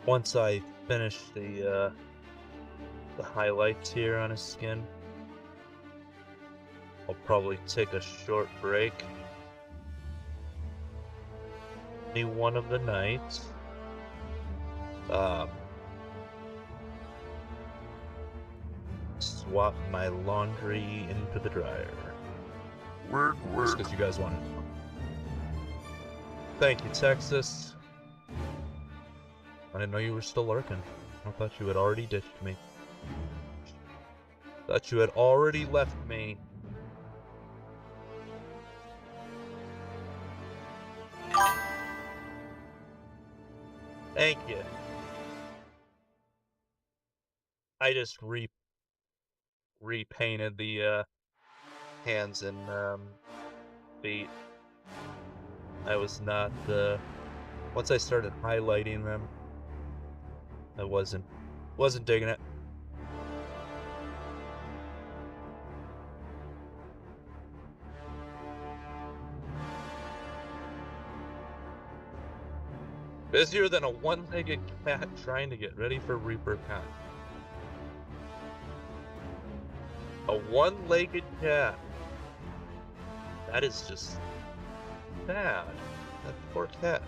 Speaker 1: once I finish the highlights here on his skin, I'll probably take a short break. Any one of the nights. Swap my laundry into the dryer. Just because you guys wanted to know. Thank you, Texas. I didn't know you were still lurking. I thought you had already ditched me. Thought you had already left me. Thank you. I just repainted the hands and feet. I was not once I started highlighting them, I wasn't digging it. Busier than a one-legged cat trying to get ready for ReaperCon. A one-legged cat. That is just bad. That poor cat.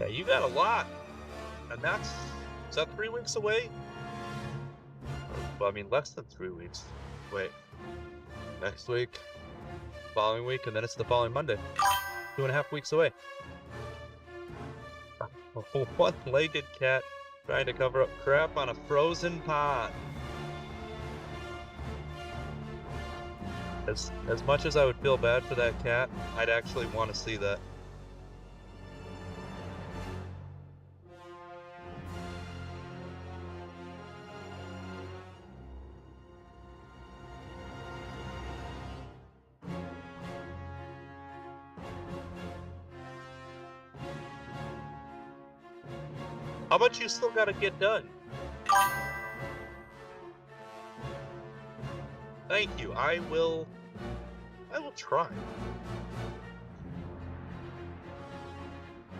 Speaker 1: Yeah, you got a lot. And is that 3 weeks away? Well, I mean, less than 3 weeks. Wait. Next week, following week, and then it's the following Monday. 2.5 weeks away. A one-legged cat trying to cover up crap on a frozen pond. As much as I would feel bad for that cat, I'd actually want to see that. How much you still gotta get done? Thank you. I will try.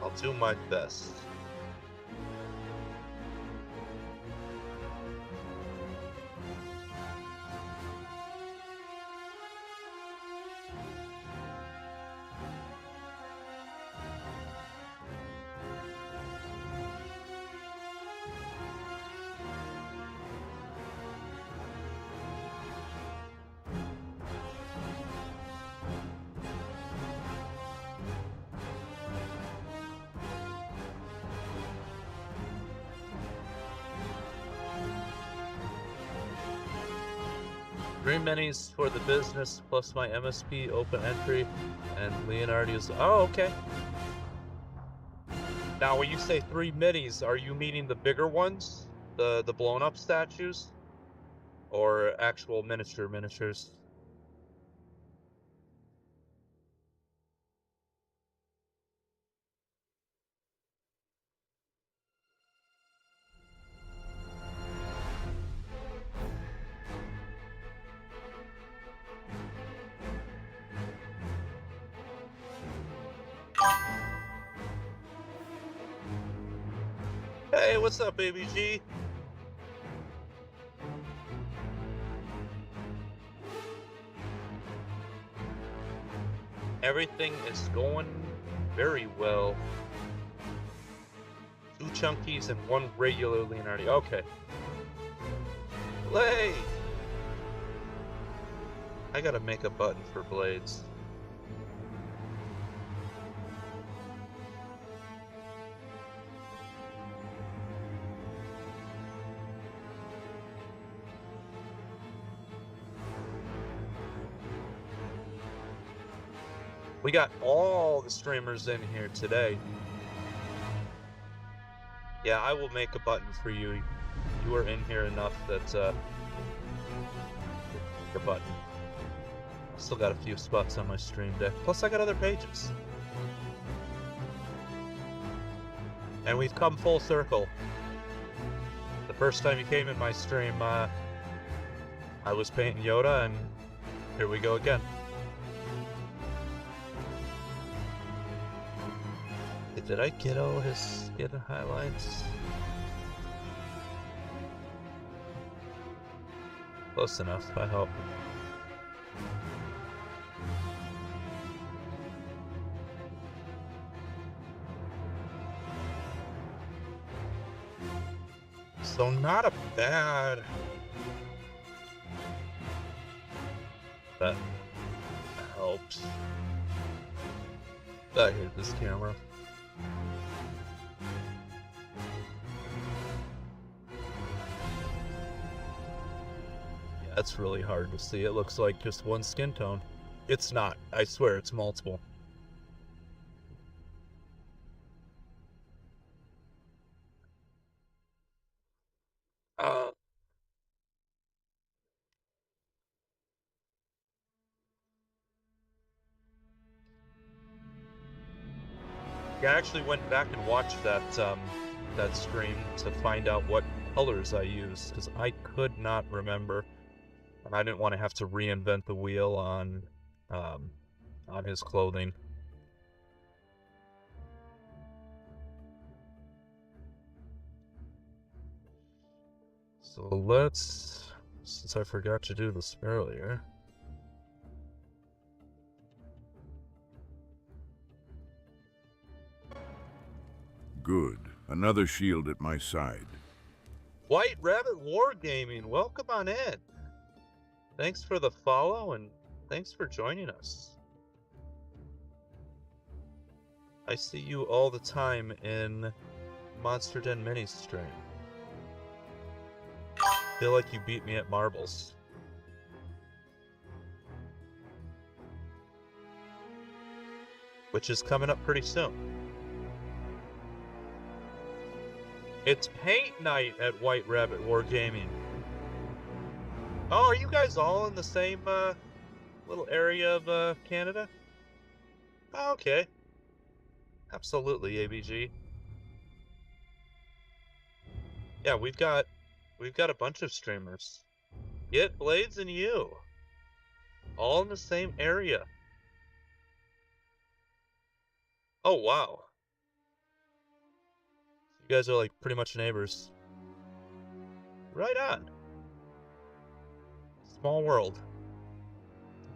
Speaker 1: I'll do my best. Dream minis for the business plus my MSP open entry and Leonardo's. Oh, okay. Now, when you say 3 minis, are you meaning the bigger ones, the blown up statues, or actual miniatures? Hey, what's up, Baby G? Everything is going very well. 2 chunkies and 1 regular Leonardo. Okay. Blade! I gotta make a button for blades. We got all the streamers in here today. Yeah, I will make a button for you. You are in here enough that the button. Still got a few spots on my stream deck. Plus I got other pages. And we've come full circle. The first time you came in my stream, I was painting Yoda, and Here we go again. Did I get all his skin highlights? Close enough, I hope. So not a bad... That helps. I hate this camera. Yeah, it's really hard to see. It looks like just one skin tone. It's not. I swear, it's multiple. Yeah, I actually went back and watched that that stream to find out what colors I used, because I could not remember, and I didn't want to have to reinvent the wheel on his clothing. So let's, since I forgot to do this earlier.
Speaker 2: Good. Another shield at my side.
Speaker 1: White Rabbit Wargaming, welcome on in. Thanks for the follow and thanks for joining us. I see you all the time in Monster Den mini stream. Feel like you beat me at marbles. Which is coming up pretty soon. It's paint night at White Rabbit Wargaming. Oh, are you guys all in the same little area of Canada? Oh, okay. Absolutely, ABG. Yeah, we've got a bunch of streamers. Get Blades and you. All in the same area. Oh, wow. You guys are like pretty much neighbors. Right on. Small world.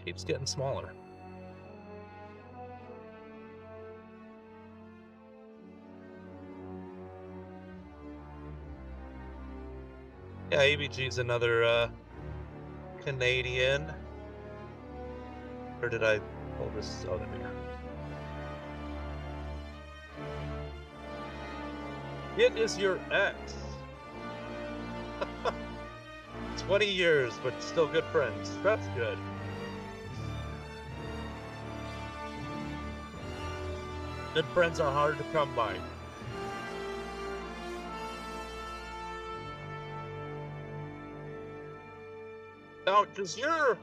Speaker 1: It keeps getting smaller. Yeah, ABG's another Canadian. Or did I pull this? Oh, there we go. It is your ex. 20 years, but still good friends. That's good. Good friends are hard to come by. Now, does your...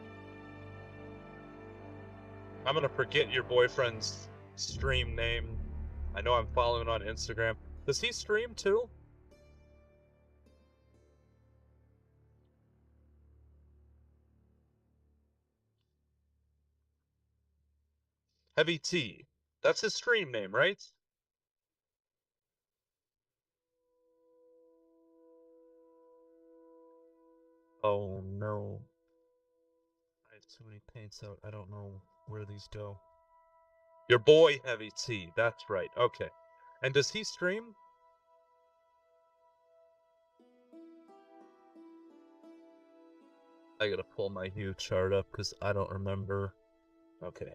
Speaker 1: I'm gonna forget your boyfriend's stream name. I know I'm following on Instagram. Does he stream too? Heavy T. That's his stream name, right? Oh no. I have too many paints out. I don't know where these go. Your boy Heavy T. That's right. Okay. And does he stream? I gotta pull my Hue chart up because I don't remember. Okay.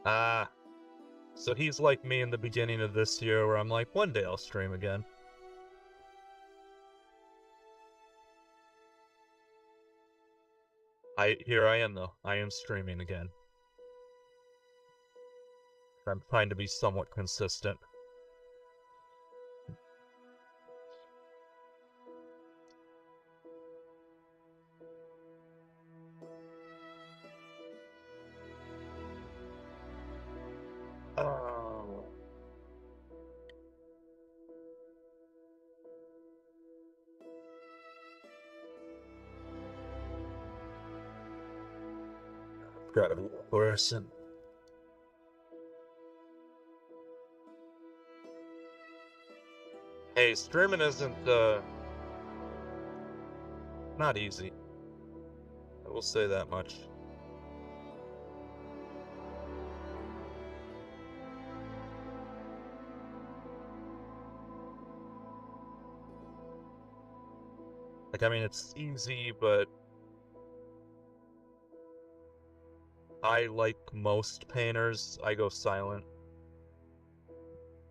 Speaker 1: Ah. So he's like me in the beginning of this year where I'm like, one day I'll stream again. Here I am though. I am streaming again. I'm trying to be somewhat consistent. Oh. Gotta be fluorescent. Hey, streaming isn't, not easy. I will say that much. Like, I mean, it's easy, but I, like most painters, I go silent.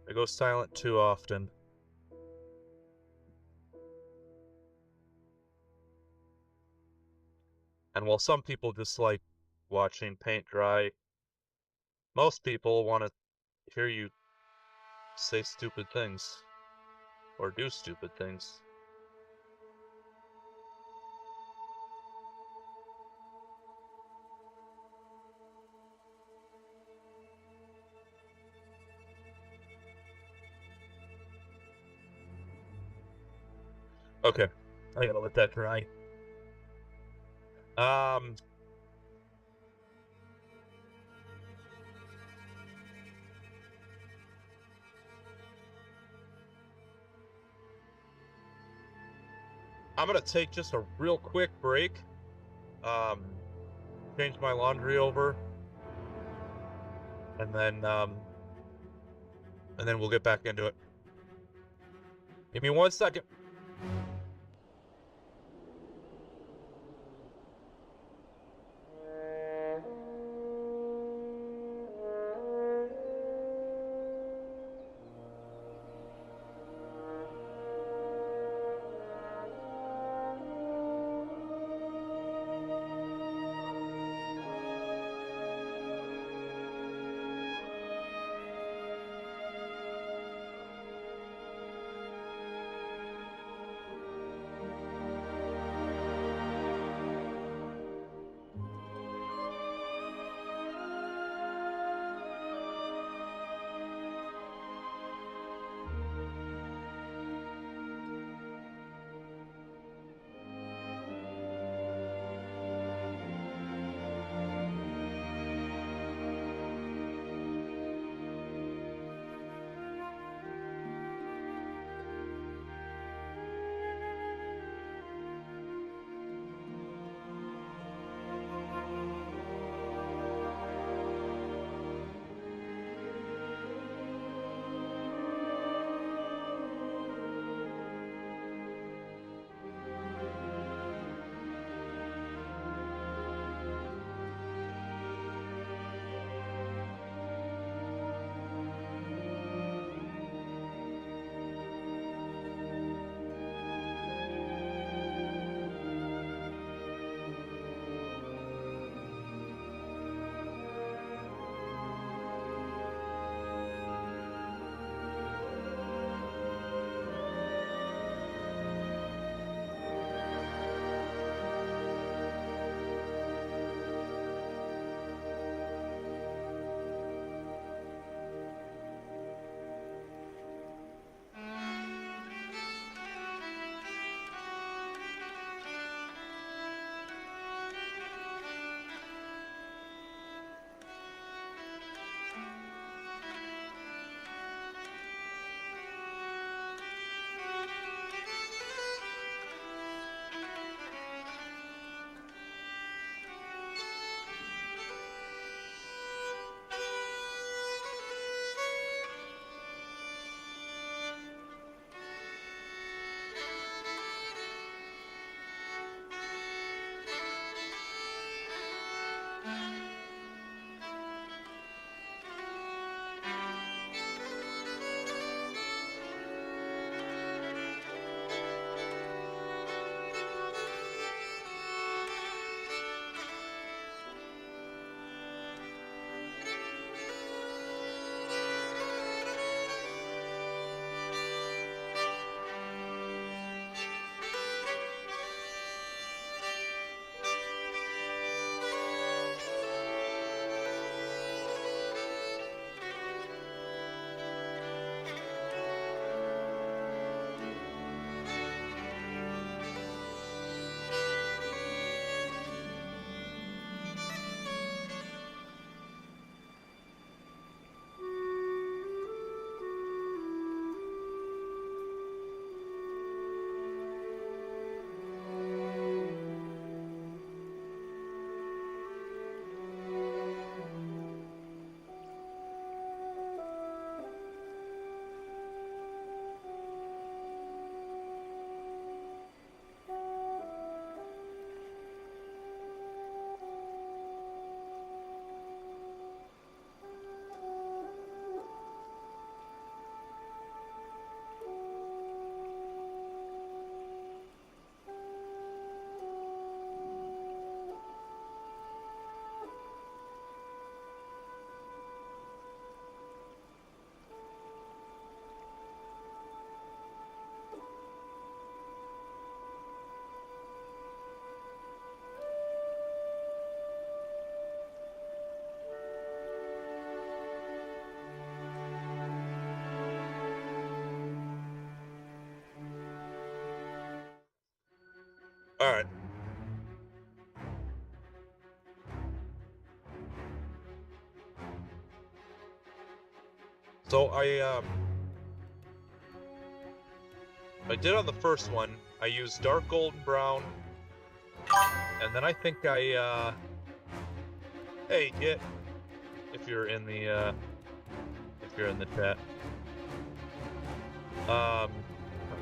Speaker 1: I go silent too often. And while some people just like watching paint dry, most people want to hear you say stupid things or do stupid things. Okay, I gotta let that dry. Um, I'm gonna take just a real quick break. Um, change my laundry over, and then we'll get back into it. Give me 1 second. Alright. So I did on the first one, I used dark golden brown, and then I think hey, if you're in the chat.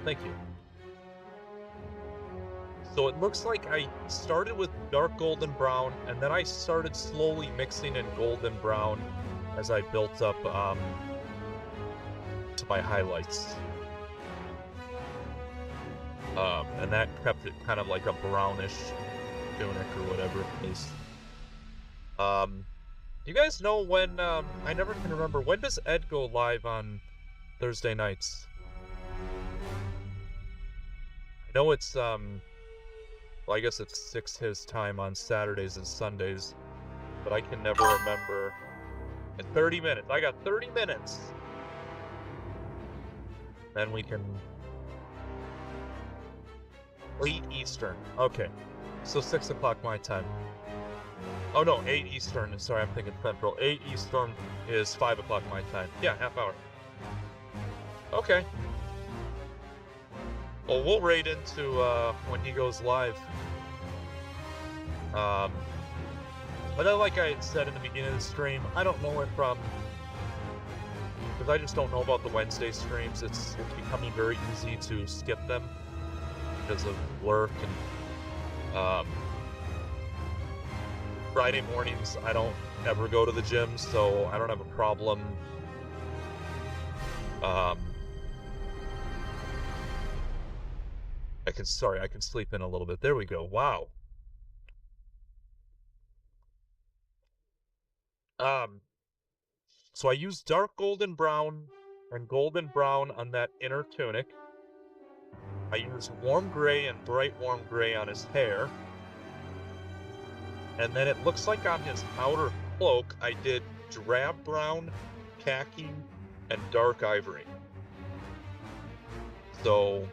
Speaker 1: Thank you. So it looks like I started with dark golden brown, and then I started slowly mixing in golden brown as I built up, to my highlights. And that kept it kind of like a brownish tunic or whatever it is. You guys know when, I never can remember, when does Ed go live on Thursday nights? I know it's, well, I guess it's 6 his time on Saturdays and Sundays, but I can never remember. In 30 minutes. I got 30 minutes. Then we can... 8 Eastern. Okay. So 6 o'clock my time. Oh no, 8 Eastern. Sorry, I'm thinking Central. 8 Eastern is 5 o'clock my time. Yeah, half hour. Okay. Well, we'll raid into when he goes live. But then, like I had said in the beginning of the stream, I don't know if because I just don't know about the Wednesday streams. It's becoming very easy to skip them because of work, and Friday mornings I don't ever go to the gym, so I don't have a problem. I can sleep in a little bit. There we go. Wow. So I used dark golden brown and golden brown on that inner tunic. I used warm gray and bright warm gray on his hair. And then it looks like on his outer cloak, I did drab brown, khaki, and dark ivory. So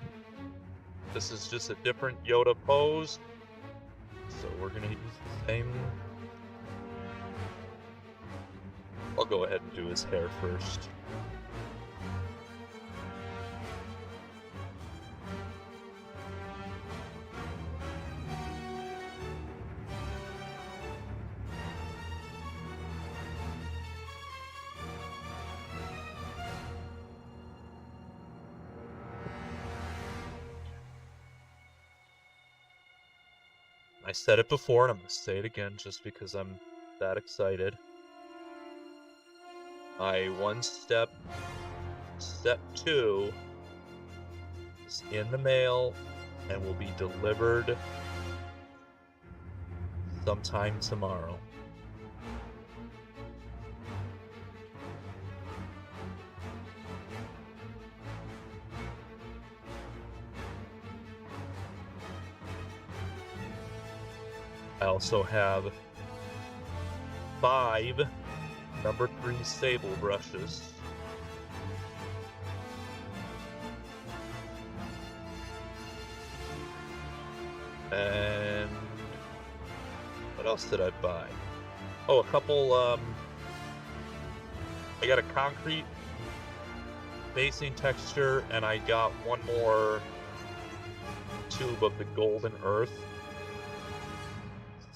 Speaker 1: this is just a different Yoda pose. So we're gonna use the same. I'll go ahead and do his hair first. I said it before, and I'm going to say it again just because I'm that excited. My step 2 is in the mail and will be delivered sometime tomorrow. I also have 5 number 3 sable brushes. And what else did I buy? Oh, a couple, I got a concrete basing texture, and I got one more tube of the golden earth.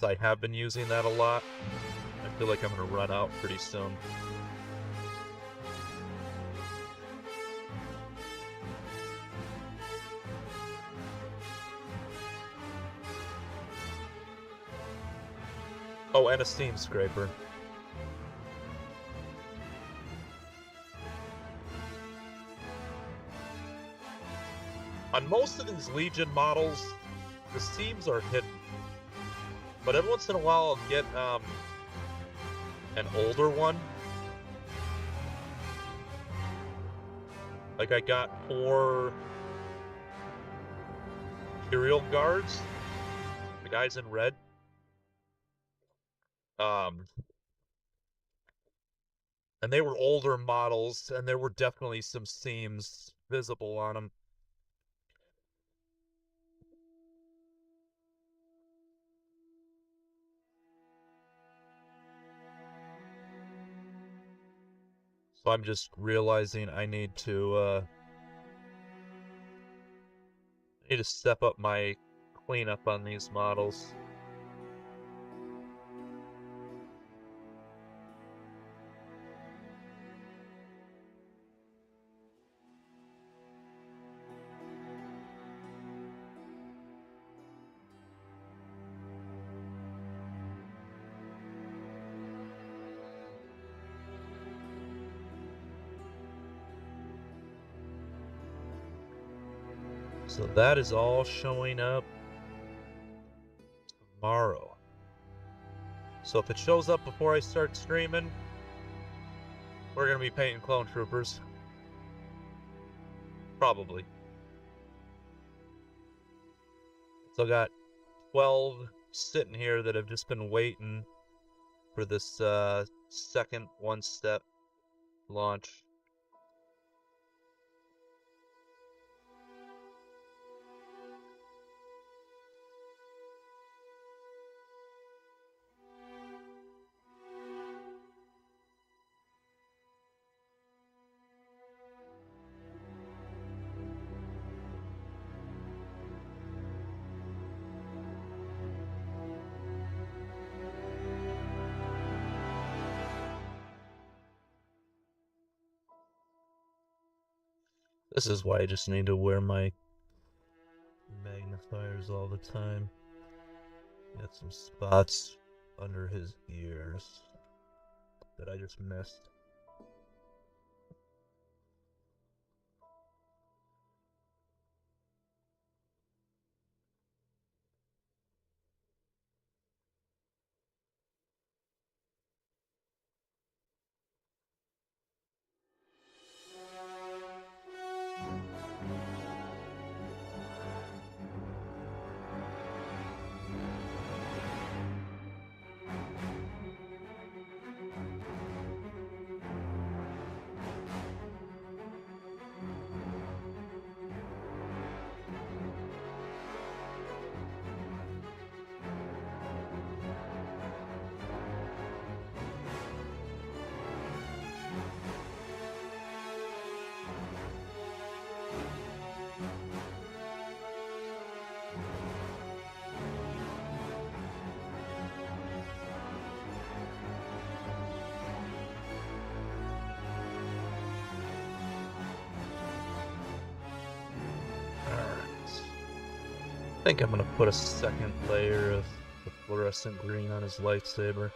Speaker 1: I have been using that a lot. I feel like I'm going to run out pretty soon. Oh, and a steam scraper. On most of these Legion models, the seams are hidden. But every once in a while I'll get an older one. Like I got 4 Imperial Guards, the guys in red. And they were older models, and there were definitely some seams visible on them. So I'm just realizing I need to step up my cleanup on these models. So that is all showing up tomorrow. So if it shows up before I start streaming, we're going to be painting Clone Troopers. Probably. So I got 12 sitting here that have just been waiting for this second one-step launch. This is why I just need to wear my magnifiers all the time. Got some spots under his ears that I just missed. I think I'm gonna put a second layer of the fluorescent green on his lightsaber.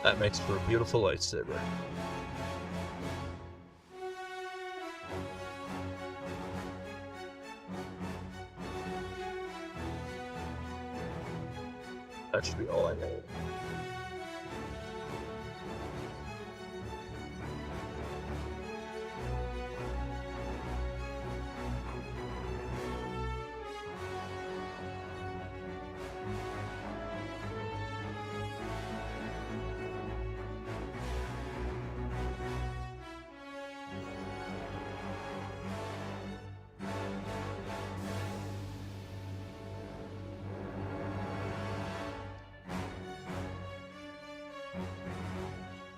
Speaker 1: That makes for a beautiful lightsaber. That should be all I need.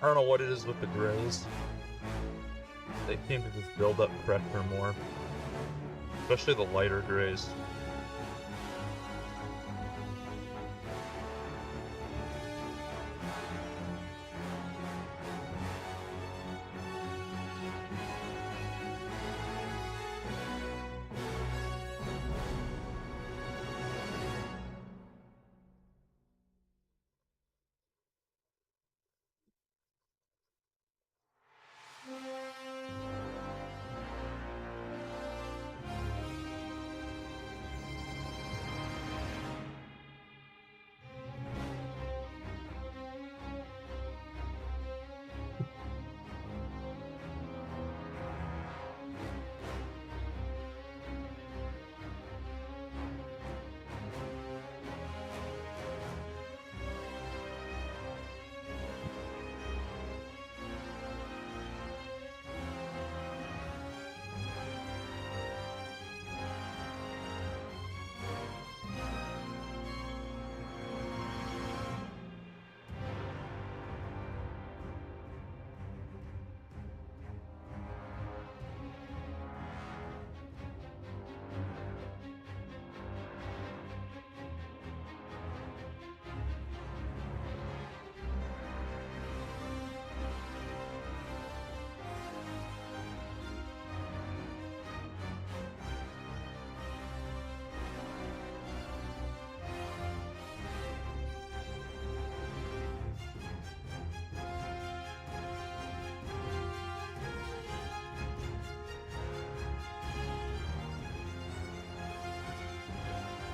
Speaker 1: I don't know what it is with the grays. They seem to just build up pressure more. Especially the lighter grays.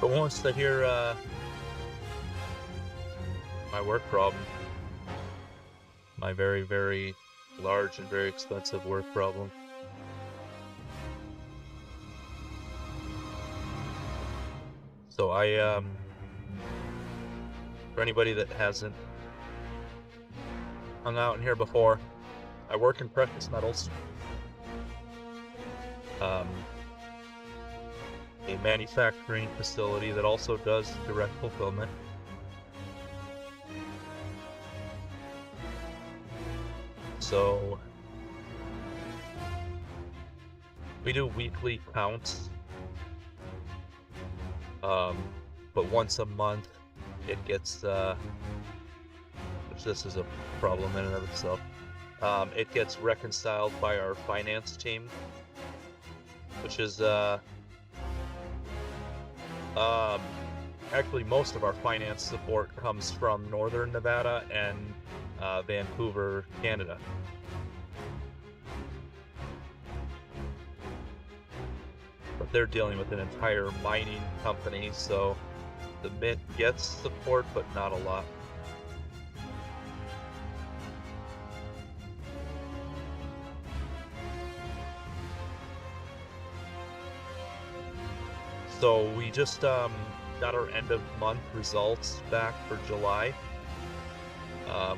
Speaker 1: But once they hear my work problem, my very, very large and very expensive work problem, so for anybody that hasn't hung out in here before, I work in precious metals. A manufacturing facility that also does direct fulfillment. So we do weekly counts, but once a month it gets, which this is a problem in and of itself, it gets reconciled by our finance team, which is actually most of our finance support comes from Northern Nevada and Vancouver, Canada. But they're dealing with an entire mining company, so the Mint gets support, but not a lot. So we just got our end of month results back for July.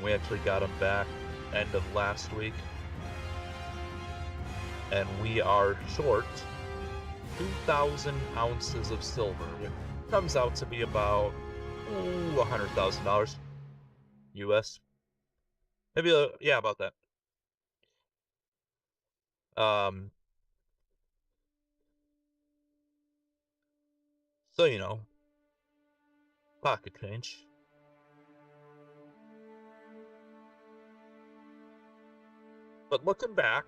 Speaker 1: We actually got them back end of last week. And we are short 2,000 ounces of silver. It comes out to be about $100,000 US. Maybe, yeah, about that. So, you know, pocket change. But looking back,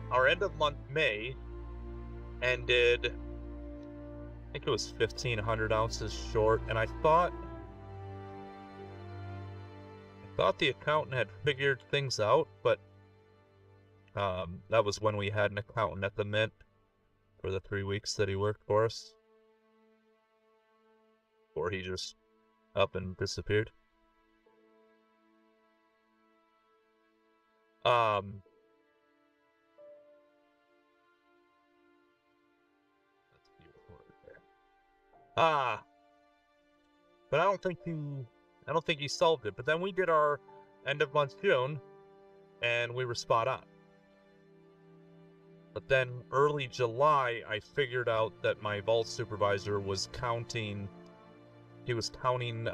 Speaker 1: our end of month May ended, I think it was 1,500 ounces short, and I thought the accountant had figured things out, but that was when we had an accountant at the Mint for the 3 weeks that he worked for us, or he just up and disappeared. That's beautiful right there. But I don't think he solved it. But then we did our end of month June, and we were spot on. But then early July, I figured out that my vault supervisor was counting. He was counting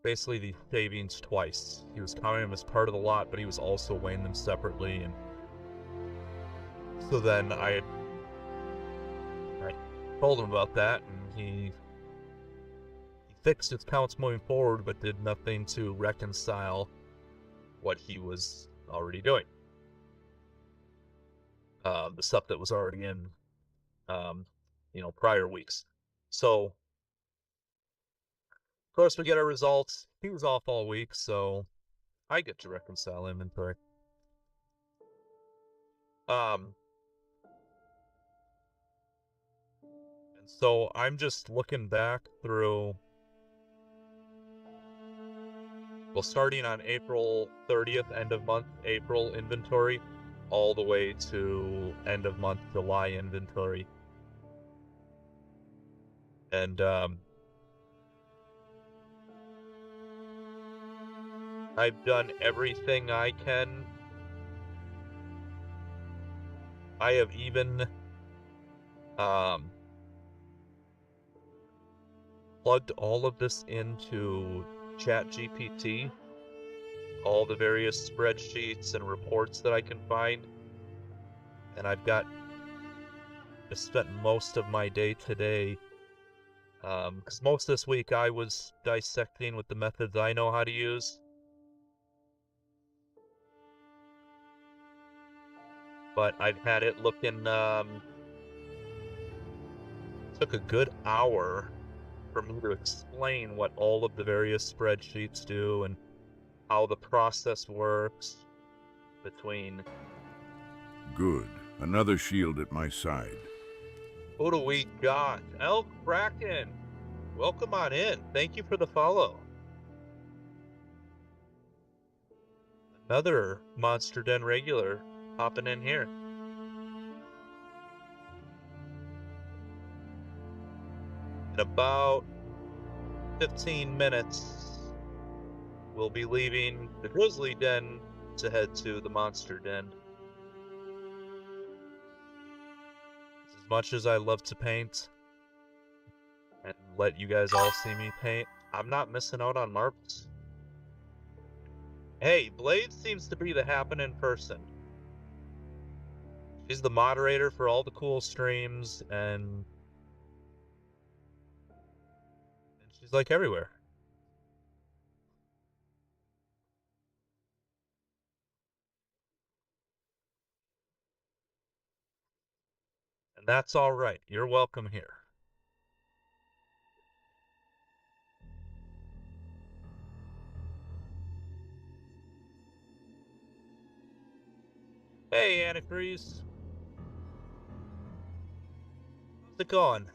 Speaker 1: basically the savings twice. He was counting them as part of the lot, but he was also weighing them separately. And so then I told him about that, and he fixed his counts moving forward, but did nothing to reconcile what he was already doing. The stuff that was already in, prior weeks. So, of course, we get our results. He was off all week, so I get to reconcile inventory. And so I'm just looking back through, well, starting on April 30th, end of month April inventory, all the way to end of month July inventory. And I've done everything I can. I have even plugged all of this into ChatGPT, all the various spreadsheets and reports that I can find, and I spent most of my day today, because most this week I was dissecting with the methods I know how to use. But I've had it looking, took a good hour for me to explain what all of the various spreadsheets do and how the process works between...
Speaker 2: Good. Another shield at my side.
Speaker 1: Who do we got? El Kraken. Welcome on in. Thank you for the follow. Another Monster Den regular popping in here. In about 15 minutes, we'll be leaving the Grizzly Den to head to the Monster Den. As much as I love to paint and let you guys all see me paint, I'm not missing out on marbles. Hey, Blade seems to be the happening person. She's the moderator for all the cool streams, and she's like everywhere. And that's all right. You're welcome here. Hey, Antifreeze. How's it going?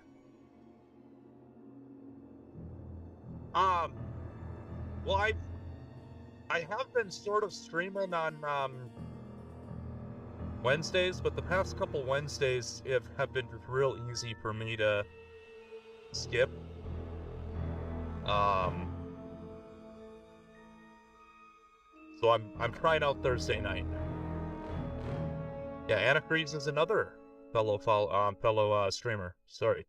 Speaker 1: Well, I have been sort of streaming on Wednesdays, but the past couple Wednesdays have been real easy for me to skip. So I'm trying out Thursday night. Yeah, Antifreeze is another fellow streamer. Sorry.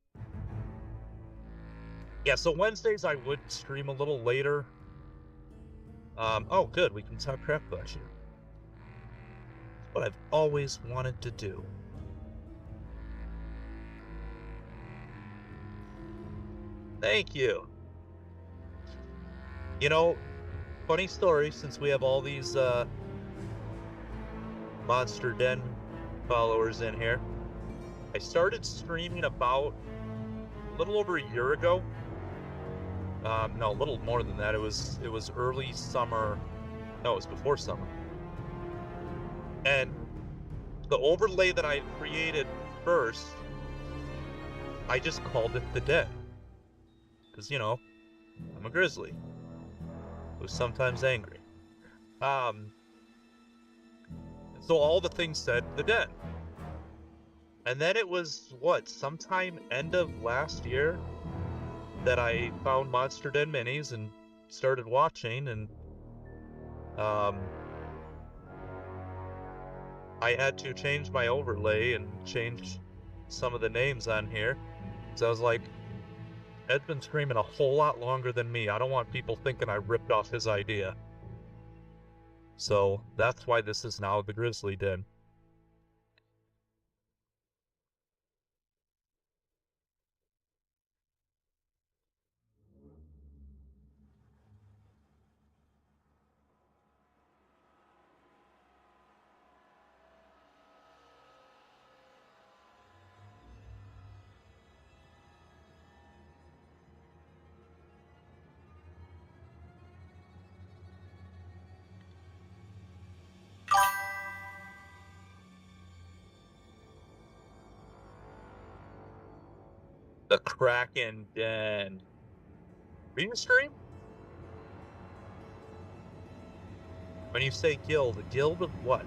Speaker 1: Yeah, so Wednesdays I would stream a little later. Oh, good. We can talk crap about you. It's what I've always wanted to do. Thank you. You know, funny story, since we have all these Monster Den followers in here. I started streaming about a little over a year ago. No, a little more than that. It was early summer. No, it was before summer. And the overlay that I created first, I just called it the Den. Because, you know, I'm a grizzly who's sometimes angry. So all the things said the Den. And then it was, what, sometime end of last year that I found Monster Den Minis and started watching, and I had to change my overlay and change some of the names on here. So I was like, Ed's been streaming a whole lot longer than me. I don't want people thinking I ripped off his idea. So that's why this is now the Grizzly Den. The Kraken Den. Are you stream? When you say guild, a guild of what?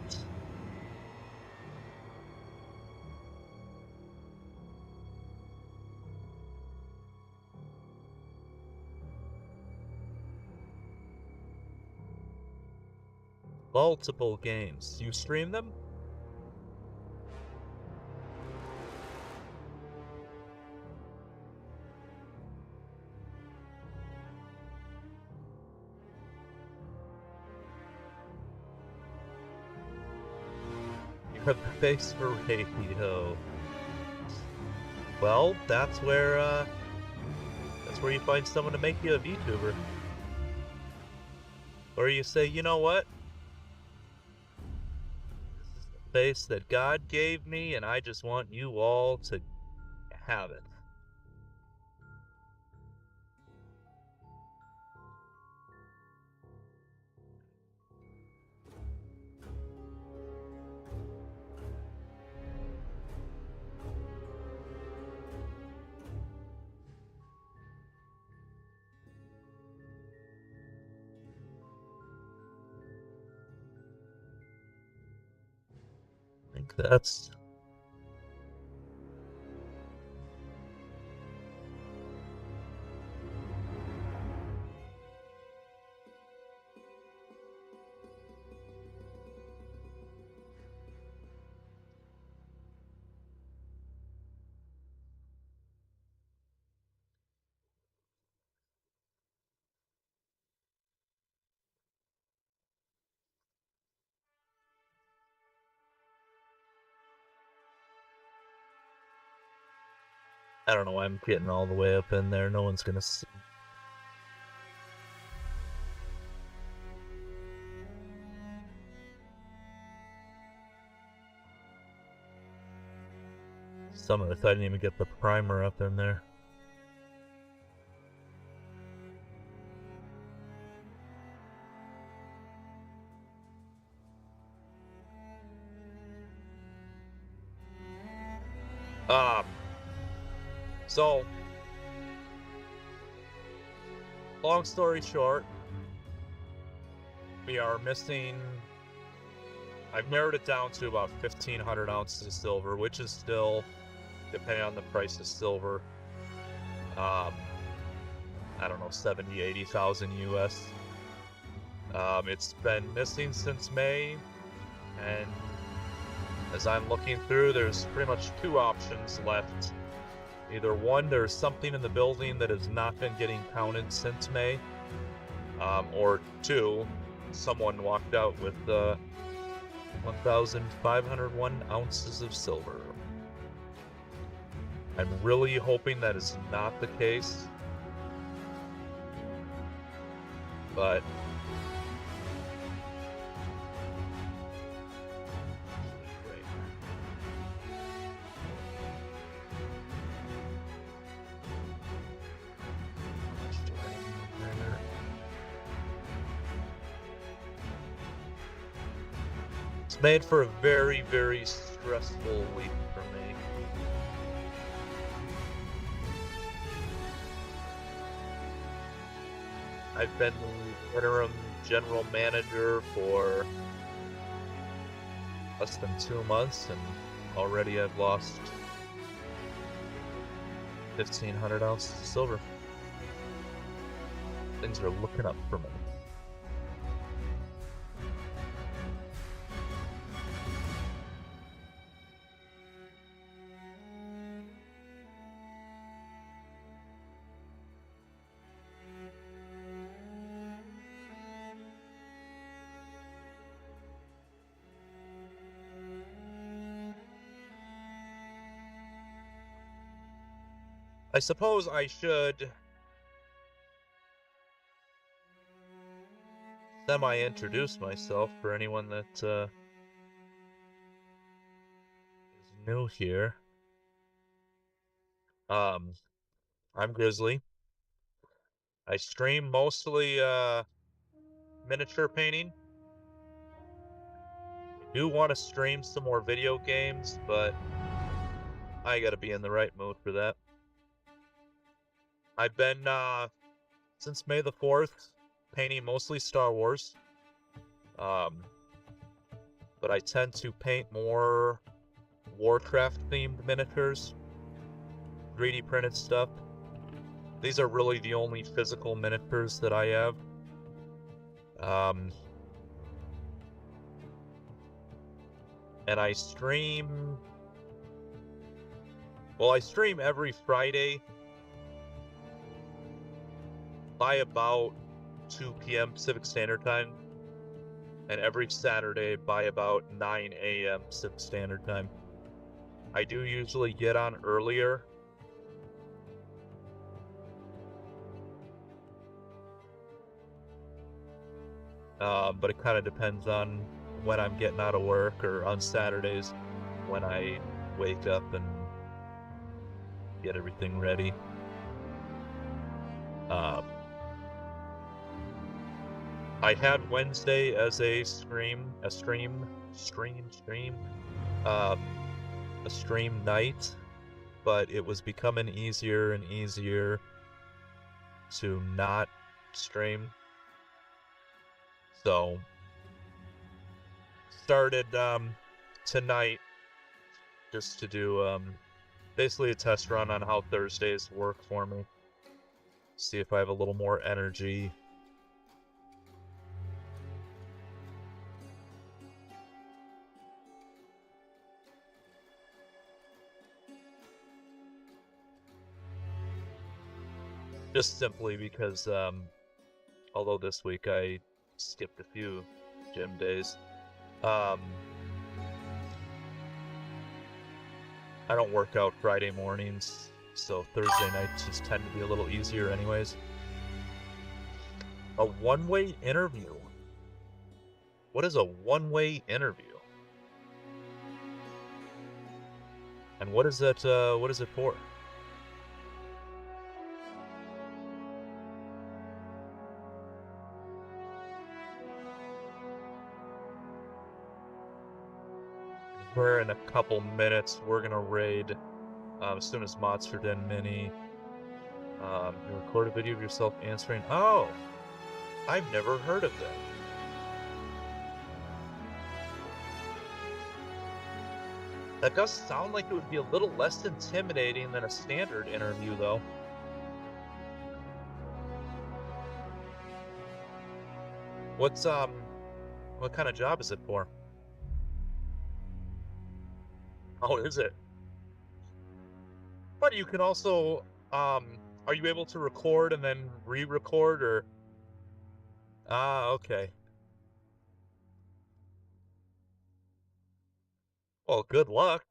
Speaker 1: Multiple games. You stream them? You have the face for radio. Well, that's where you find someone to make you a VTuber. Or you say, you know what? This is the face that God gave me, and I just want you all to have it. think that's... I don't know why I'm getting all the way up in there. No one's gonna see. Some of it, I didn't even get the primer up in there. So, long story short, we are missing... I've narrowed it down to about 1,500 ounces of silver, which is still, depending on the price of silver, I don't know, 70, 80,000 US. It's been missing since May, and as I'm looking through, there's pretty much two options left. Either one, there's something in the building that has not been getting counted since May, or two, someone walked out with 1,501 ounces of silver. I'm really hoping that is not the case, but it's made for a very, very stressful week for me. I've been the interim general manager for less than 2 months, and already I've lost 1,500 ounces of silver. Things are looking up for me. I suppose I should semi-introduce myself for anyone that is new here. I'm Grizzly. I stream mostly miniature painting. I do want to stream some more video games, but I gotta be in the right mood for that. I've been, since May the 4th, painting mostly Star Wars. But I tend to paint more Warcraft-themed miniatures, 3D printed stuff. These are really the only physical miniatures that I have. And I stream... Well, I stream every Friday by about 2 p.m. Pacific Standard Time, and every Saturday by about 9 a.m. Pacific Standard Time. I do usually get on earlier. But it kind of depends on when I'm getting out of work, or on Saturdays when I wake up and get everything ready. I had Wednesday as a stream night, but it was becoming easier and easier to not stream. So started tonight just to do basically a test run on how Thursdays work for me. See if I have a little more energy. Just simply because, although this week I skipped a few gym days, I don't work out Friday mornings, so Thursday nights just tend to be a little easier anyways. A one-way interview? What is a one-way interview? And what is it for? We're in a couple minutes. We're gonna raid as soon as Monster Den Mini. You record a video of yourself answering. Oh, I've never heard of that. That does sound like it would be a little less intimidating than a standard interview, though. What kind of job is it for? Oh, is it? But you can also, are you able to record and then re-record, or? Ah, okay. Well, good luck.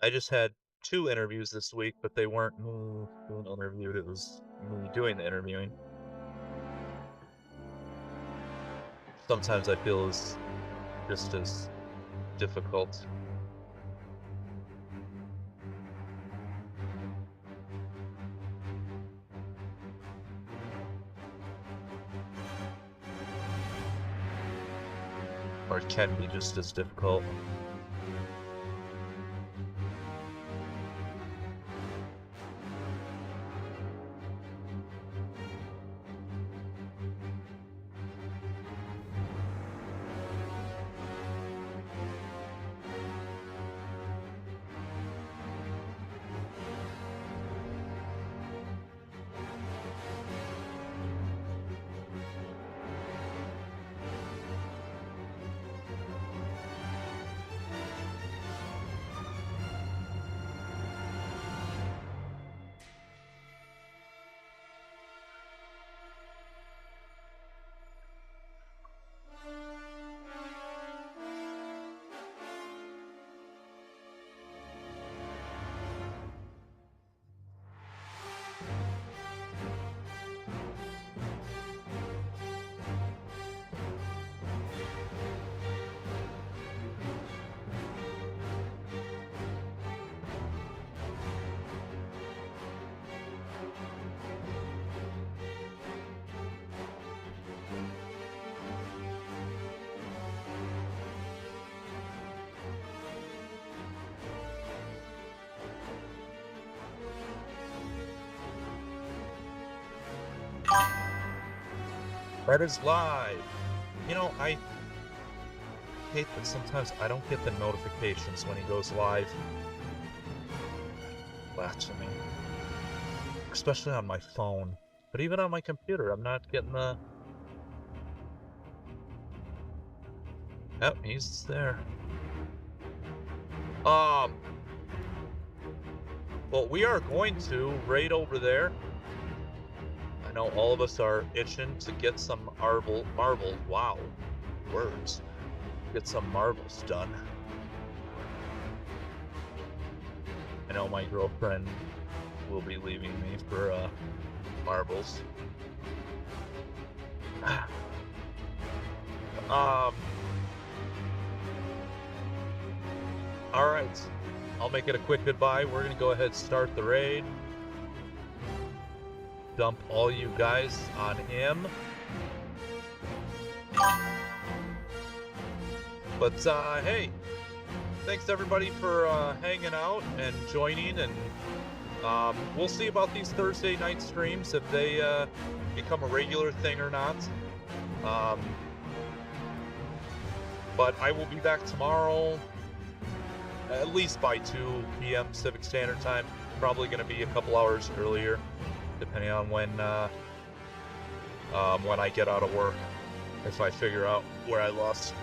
Speaker 1: I just had 2 interviews this week, but they weren't me being interviewed, it was me doing the interviewing. Sometimes I feel it's just as difficult. Or it can be just as difficult. That is live. You know, I hate that sometimes I don't get the notifications when he goes live. Blasphemy. Especially on my phone. But even on my computer, I'm not getting the... Yep, he's there. Well, we are going to raid over there. I know all of us are itching to get some marbles. Wow, words. Get some marbles done. I know my girlfriend will be leaving me for marbles. Alright, I'll make it a quick goodbye. We're gonna go ahead and start the raid. Dump all you guys on him. But hey, thanks everybody for hanging out and joining and We'll see about these Thursday night streams, if they become a regular thing or not. But I will be back tomorrow, at least by 2 p.m. Pacific Standard Time. Probably going to be a couple hours earlier, depending on when I get out of work, if I figure out where I lost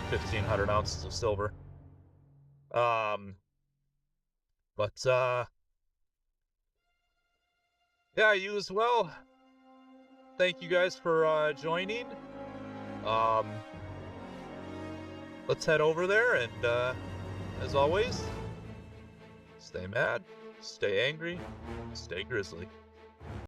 Speaker 1: 1,500 ounces of silver. Yeah, you as well. Thank you guys for joining. Let's head over there, and as always, stay mad, stay angry, stay grizzly.